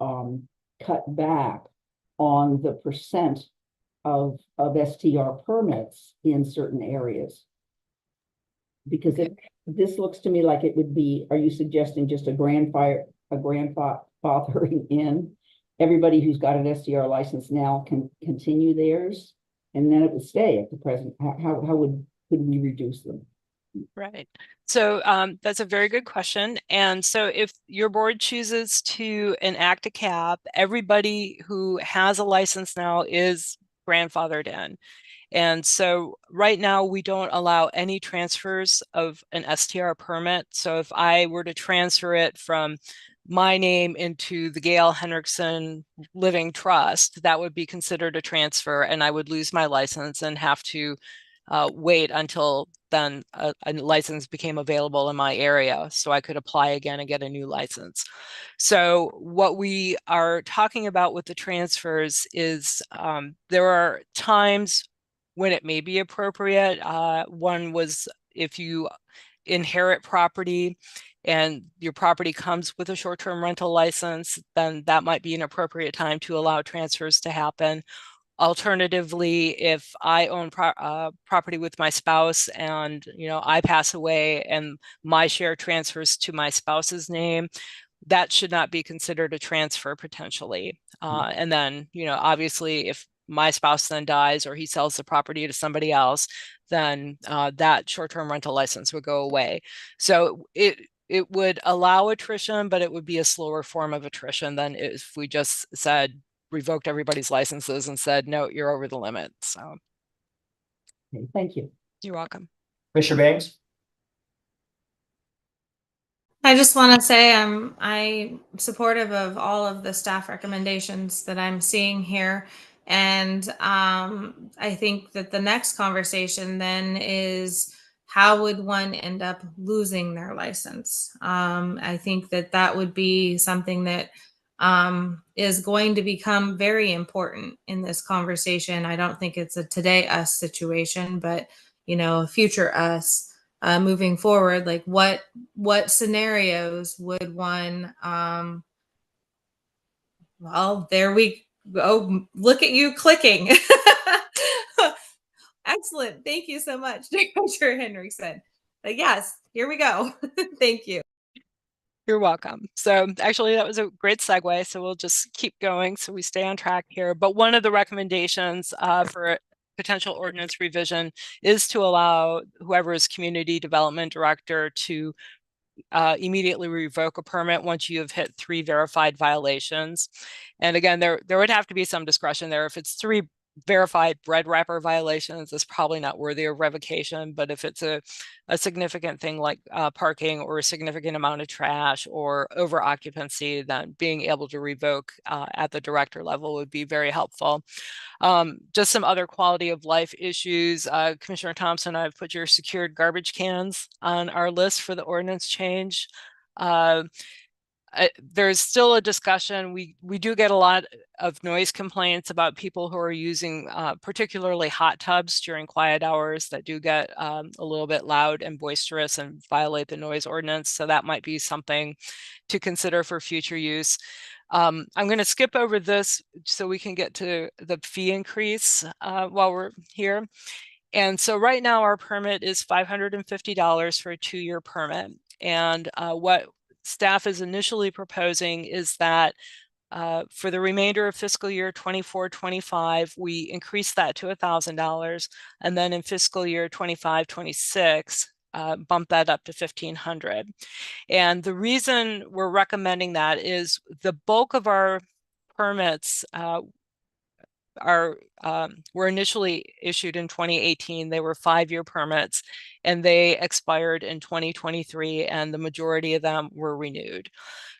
cut back on the percent of STR permits in certain areas? Because this looks to me like it would be, are you suggesting just a grandfathering in? Everybody who's got an STR license now can continue theirs, and then it would stay at the present. How could we reduce them? Right. So that's a very good question. And so if your board chooses to enact a cap, everybody who has a license now is grandfathered in. And so right now we don't allow any transfers of an STR permit. So if I were to transfer it from my name into the Gail Henriksen Living Trust, that would be considered a transfer, and I would lose my license and have to wait until then a license became available in my area so I could apply again and get a new license. So what we are talking about with the transfers is there are times when it may be appropriate. One was if you inherit property and your property comes with a short-term rental license, then that might be an appropriate time to allow transfers to happen. Alternatively, if I own property with my spouse and I pass away and my share transfers to my spouse's name, that should not be considered a transfer potentially. And then, obviously, if my spouse then dies or he sells the property to somebody else, then that short-term rental license would go away. So it would allow attrition, but it would be a slower form of attrition than if we just said, revoked everybody's licenses and said, no, you're over the limit. So okay, thank you. You're welcome. Commissioner Banks? I just want to say I'm supportive of all of the staff recommendations that I'm seeing here. And I think that the next conversation then is how would one end up losing their license? I think that would be something that is going to become very important in this conversation. I don't think it's a today us situation, but future us. Moving forward, like what scenarios would one well, there we go. Look at you clicking. Excellent. Thank you so much, Dr. Henriksen. But yes, here we go. Thank you. You're welcome. So actually that was a great segue. So we'll just keep going so we stay on track here. But one of the recommendations for potential ordinance revision is to allow whoever is community development director to immediately revoke a permit once you have hit 3 verified violations. And again, there would have to be some discretion there. If it's 3 verified bread wrapper violations, it's probably not worthy of revocation. But if it's a significant thing like parking or a significant amount of trash or over occupancy, then being able to revoke at the director level would be very helpful. Just some other quality of life issues. Commissioner Thompson, I've put your secured garbage cans on our list for the ordinance change. There's still a discussion. We do get a lot of noise complaints about people who are using particularly hot tubs during quiet hours that do get a little bit loud and boisterous and violate the noise ordinance. So that might be something to consider for future use. I'm going to skip over this so we can get to the fee increase while we're here. And so right now our permit is $550 for a 2-year permit. And what staff is initially proposing is that for the remainder of fiscal year 24-25, we increase that to $1,000. And then in fiscal year 25-26, bump that up to $1,500. And the reason we're recommending that is the bulk of our permits were initially issued in 2018. They were 5-year permits, and they expired in 2023, and the majority of them were renewed.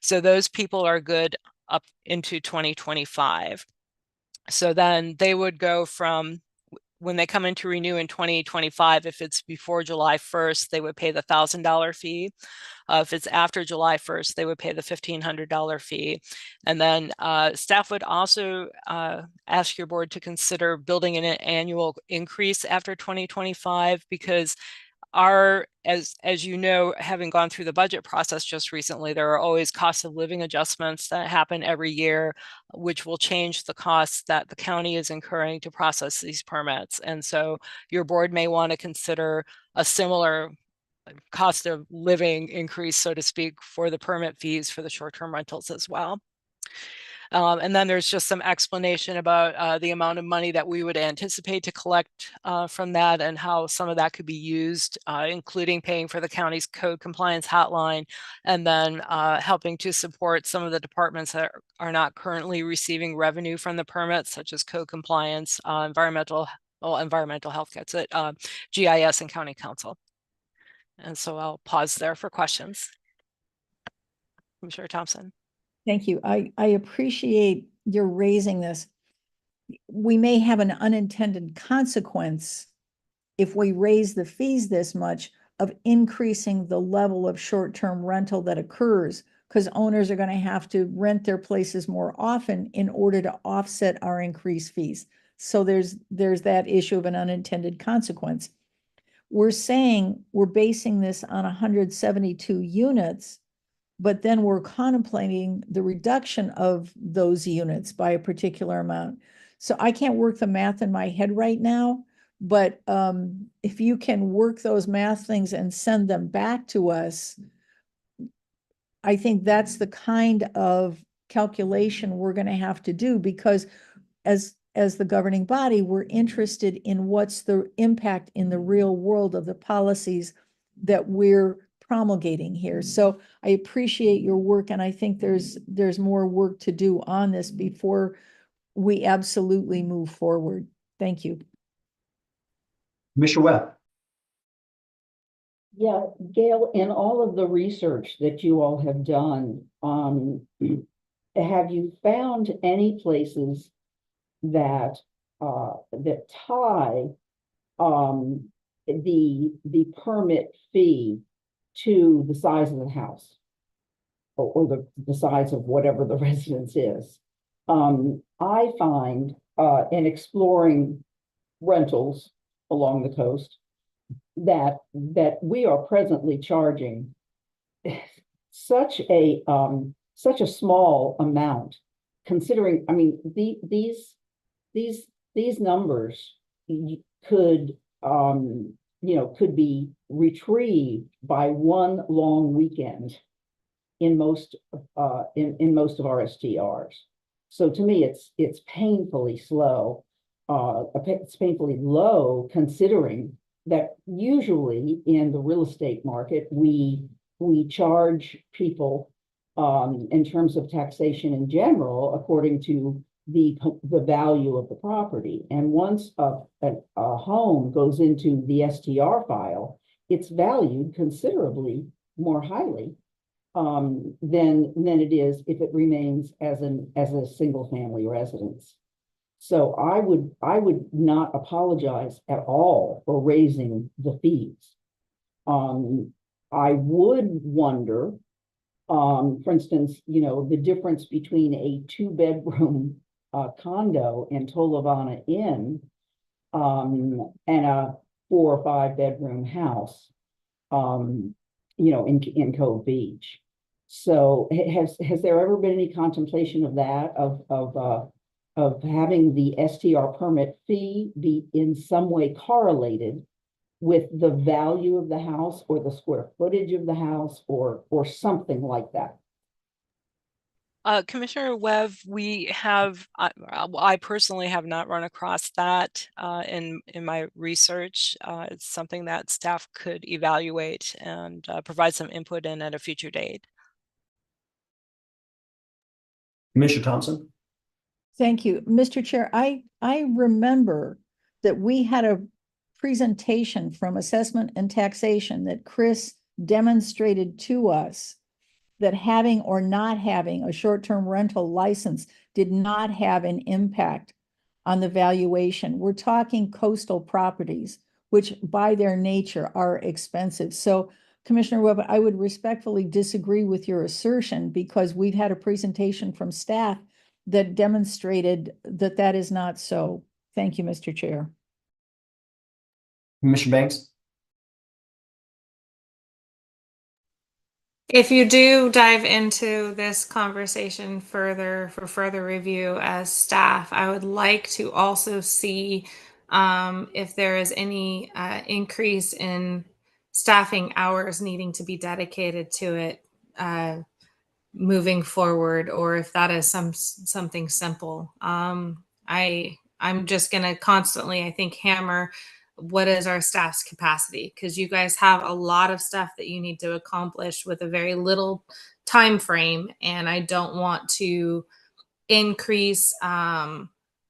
So those people are good up into 2025. So then they would go from, when they come in to renew in 2025, if it's before July 1st, they would pay the $1,000 fee. If it's after July 1st, they would pay the $1,500 fee. And then staff would also ask your board to consider building in an annual increase after 2025, because as you know, having gone through the budget process just recently, there are always cost of living adjustments that happen every year, which will change the costs that the county is incurring to process these permits. And so your board may want to consider a similar cost of living increase, so to speak, for the permit fees for the short-term rentals as well. And then there's just some explanation about the amount of money that we would anticipate to collect from that, and how some of that could be used, including paying for the county's code compliance hotline, and then helping to support some of the departments that are not currently receiving revenue from the permits, such as code compliance, environmental health gets it, GIS, and county council. And so I'll pause there for questions. Commissioner Thompson. Thank you. I appreciate your raising this. We may have an unintended consequence if we raise the fees this much of increasing the level of short-term rental that occurs, because owners are going to have to rent their places more often in order to offset our increased fees. So there's that issue of an unintended consequence. We're saying we're basing this on 172 units, but then we're contemplating the reduction of those units by a particular amount. So I can't work the math in my head right now, but if you can work those math things and send them back to us, I think that's the kind of calculation we're going to have to do, because as the governing body, we're interested in what's the impact in the real world of the policies that we're promulgating here. So I appreciate your work, and I think there's more work to do on this before we absolutely move forward. Thank you. Commissioner Webb. Yeah, Gail, in all of the research that you all have done, have you found any places that that tie the permit fee to the size of the house, or the size of whatever the residence is? I find in exploring rentals along the coast that we are presently charging such a small amount, considering, I mean, these numbers could could be retrieved by one long weekend in most of our STRs. So to me, it's painfully slow. It's painfully low, considering that usually in the real estate market, we charge people in terms of taxation in general according to the value of the property. And once a home goes into the STR file, it's valued considerably more highly than it is if it remains as a single family residence. So I would not apologize at all for raising the fees. I would wonder, for instance, the difference between a 2-bedroom condo in Tolovana Inn and a 4 or 5 bedroom house, in Cove Beach. So has there ever been any contemplation of that, of having the STR permit fee be in some way correlated with the value of the house or the square footage of the house or something like that? Commissioner Webb, I personally have not run across that in my research. It's something that staff could evaluate and provide some input in at a future date. Commissioner Thompson. Thank you. Mr. Chair, I remember that we had a presentation from Assessment and Taxation that Chris demonstrated to us that having or not having a short-term rental license did not have an impact on the valuation. We're talking coastal properties, which by their nature are expensive. So Commissioner Webb, I would respectfully disagree with your assertion because we've had a presentation from staff that demonstrated that that is not so. Thank you, Mr. Chair. Commissioner Banks? If you do dive into this conversation further for further review as staff, I would like to also see if there is any increase in staffing hours needing to be dedicated to it moving forward, or if that is something simple. I'm just going to constantly, I think, hammer what is our staff's capacity, because you guys have a lot of stuff that you need to accomplish with a very little time frame, and I don't want to increase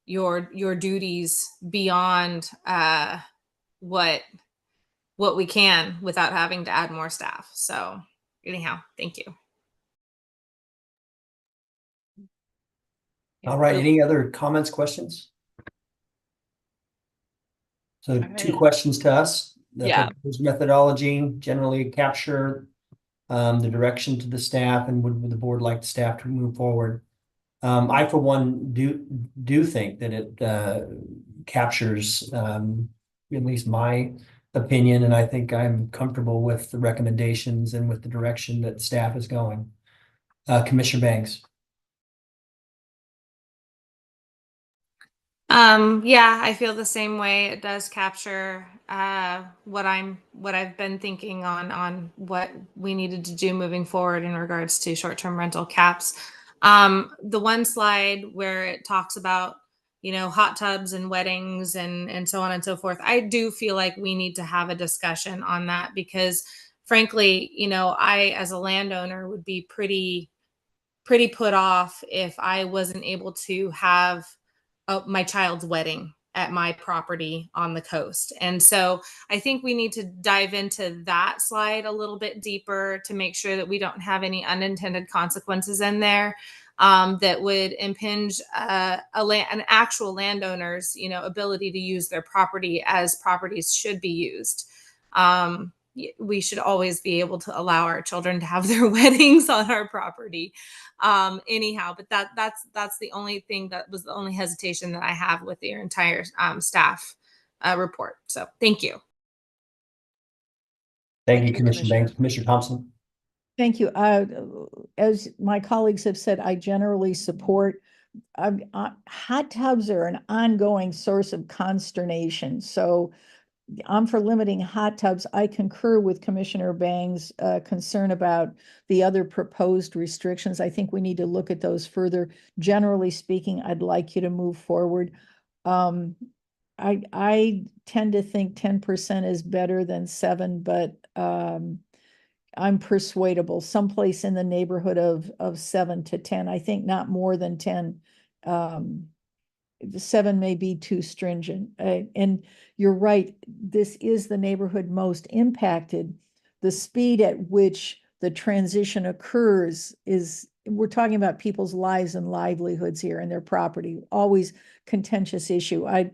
your duties beyond what we can without having to add more staff. So anyhow, thank you. All right, any other comments, questions? So two questions to us. The Yeah. proposed methodology generally capture the direction to the staff, and would the board like the staff to move forward? I, for one, do think that it captures at least my opinion, and I think I'm comfortable with the recommendations and with the direction that staff is going. Commissioner Banks. Yeah, I feel the same way. It does capture what I've been thinking on what we needed to do moving forward in regards to short-term rental caps. The one slide where it talks about, hot tubs and weddings and so on and so forth, I do feel like we need to have a discussion on that, because frankly, I, as a landowner, would be pretty put off if I wasn't able to have my child's wedding at my property on the coast. And so I think we need to dive into that slide a little bit deeper to make sure that we don't have any unintended consequences in there that would impinge an actual landowner's, ability to use their property as properties should be used. We should always be able to allow our children to have their weddings on our property. Anyhow, but that's the only thing, that was the only hesitation that I have with your entire staff report. So thank you. Thank you, Commissioner Banks. Commissioner Thompson. Thank you. As my colleagues have said, I generally support hot tubs are an ongoing source of consternation. So I'm for limiting hot tubs. I concur with Commissioner Bang's concern about the other proposed restrictions. I think we need to look at those further. Generally speaking, I'd like you to move forward. I tend to think 10% is better than 7%, but I'm persuadable. Someplace in the neighborhood of 7 to 10. I think not more than 10. 7 may be too stringent. And you're right, this is the neighborhood most impacted. The speed at which the transition occurs we're talking about people's lives and livelihoods here and their property, always contentious issue. I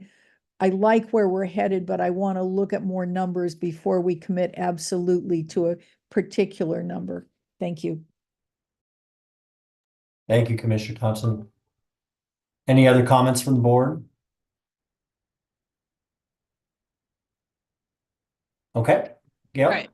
like where we're headed, but I want to look at more numbers before we commit absolutely to a particular number. Thank you. Thank you, Commissioner Thompson. Any other comments from the board? Okay, Gail. Right.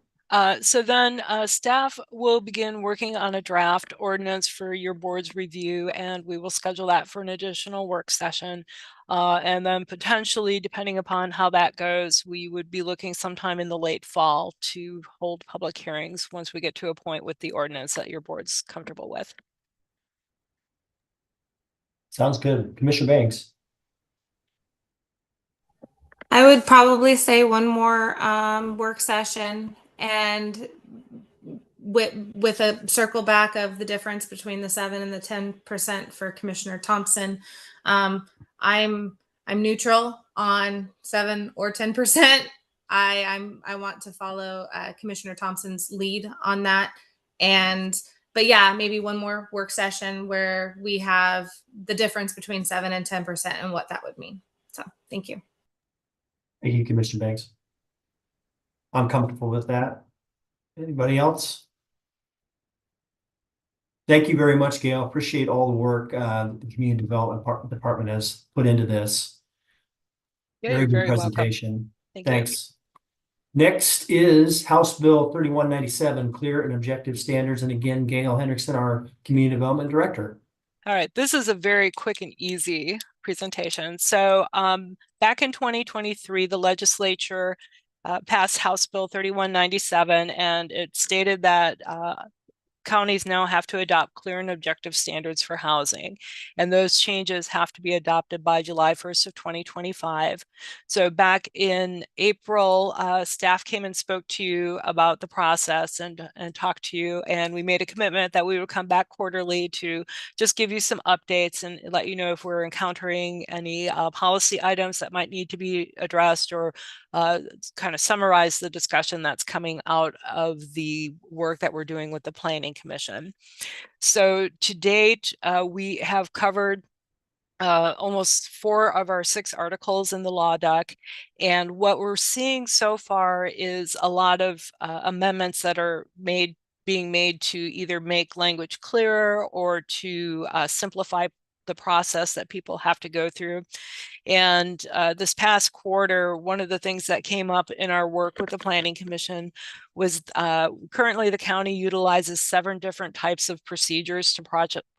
So then staff will begin working on a draft ordinance for your board's review, and we will schedule that for an additional work session. And then potentially, depending upon how that goes, we would be looking sometime in the late fall to hold public hearings once we get to a point with the ordinance that your board's comfortable with. Sounds good. Commissioner Banks. I would probably say one more work session, and with a circle back of the difference between the 7 and the 10% for Commissioner Thompson. I'm neutral on 7 or 10%. I want to follow Commissioner Thompson's lead on that. But yeah, maybe one more work session where we have the difference between 7 and 10% and what that would mean. So thank you. Thank you, Commissioner Banks. I'm comfortable with that. Anybody else? Thank you very much, Gail. Appreciate all the work the Community Development Department has put into this. Yeah, Very you're good very welcome. presentation. Thank you. Thanks. Next is House Bill 3197, Clear and Objective Standards. And again, Gail Hendrickson, our Community Development Director. All right, this is a very quick and easy presentation. So back in 2023, the legislature passed House Bill 3197, and it stated that counties now have to adopt clear and objective standards for housing. And those changes have to be adopted by July 1st of 2025. So back in April, staff came and spoke to you about the process and talked to you. And we made a commitment that we would come back quarterly to just give you some updates and let you know if we're encountering any policy items that might need to be addressed, or kind of summarize the discussion that's coming out of the work that we're doing with the Planning Commission. So to date, we have covered almost 4 of our 6 articles in the law doc. And what we're seeing so far is a lot of amendments that are being made to either make language clearer or to simplify the process that people have to go through. And this past quarter, one of the things that came up in our work with the Planning Commission was currently the county utilizes 7 different types of procedures to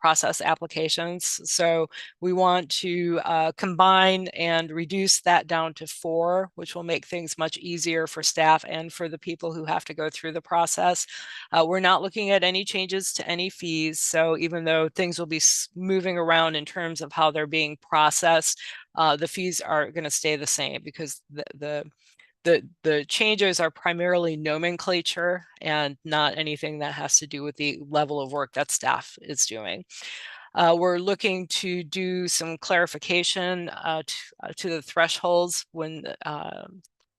process applications. So we want to combine and reduce that down to 4, which will make things much easier for staff and for the people who have to go through the process. We're not looking at any changes to any fees. So even though things will be moving around in terms of how they're being processed, the fees are going to stay the same, because the changes are primarily nomenclature and not anything that has to do with the level of work that staff is doing. We're looking to do some clarification to the thresholds when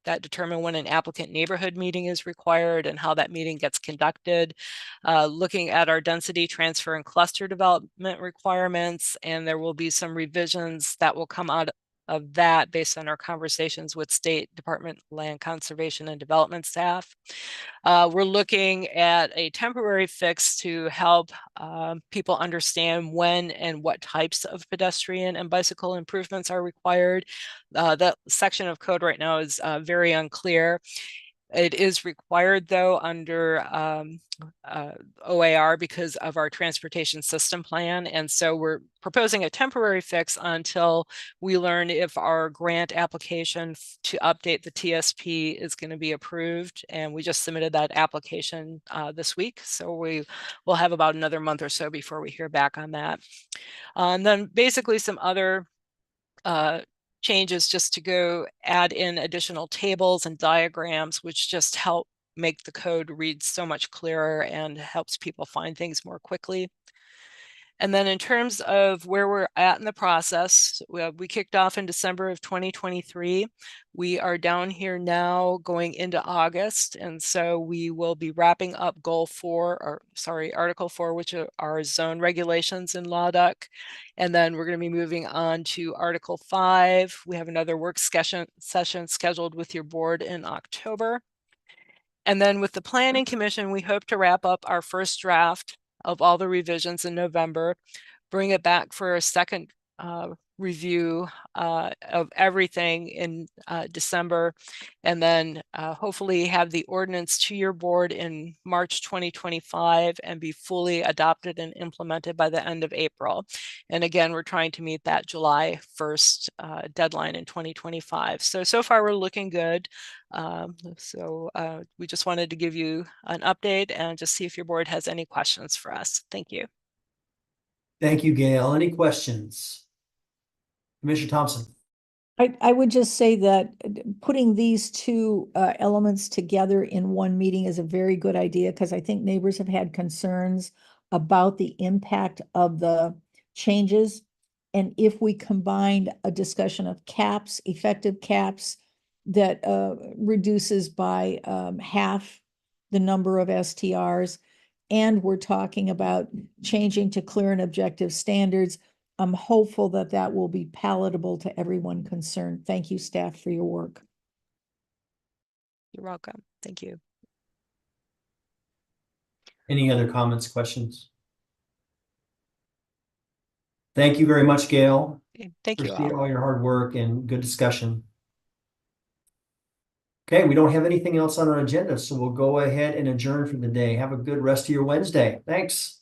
that determine when an applicant neighborhood meeting is required and how that meeting gets conducted, looking at our density transfer and cluster development requirements, and there will be some revisions that will come out of that based on our conversations with State Department Land Conservation and Development staff. We're looking at a temporary fix to help people understand when and what types of pedestrian and bicycle improvements are required. That section of code right now is very unclear. It is required, though, under OAR because of our transportation system plan. And so we're proposing a temporary fix until we learn if our grant application to update the TSP is going to be approved. And we just submitted that application this week. So we will have about another month or so before we hear back on that. And then basically some other changes just to go add in additional tables and diagrams, which just help make the code read so much clearer and helps people find things more quickly. And then in terms of where we're at in the process, we kicked off in December of 2023. We are down here now going into August. And so we will be wrapping up Article 4, which are our zone regulations in LawDuck. And then we're going to be moving on to Article 5. We have another work session scheduled with your board in October. And then with the Planning Commission, we hope to wrap up our first draft of all the revisions in November, bring it back for a second review of everything in December, and then hopefully have the ordinance to your board in March 2025 and be fully adopted and implemented by the end of April. And again, we're trying to meet that July 1st deadline in 2025. So far we're looking good. We just wanted to give you an update and just see if your board has any questions for us. Thank you. Thank you, Gail. Any questions? Commissioner Thompson. I would just say that putting these two elements together in one meeting is a very good idea, because I think neighbors have had concerns about the impact of the changes. And if we combined a discussion of caps, effective caps, that reduces by half the number of STRs, and we're talking about changing to clear and objective standards, I'm hopeful that that will be palatable to everyone concerned. Thank you, staff, for your work. You're welcome. Thank you. Any other comments, questions? Thank you very much, Gail. Okay, thank you Appreciate all. all your hard work and good discussion. Okay, we don't have anything else on our agenda, so we'll go ahead and adjourn for the day. Have a good rest of your Wednesday. Thanks.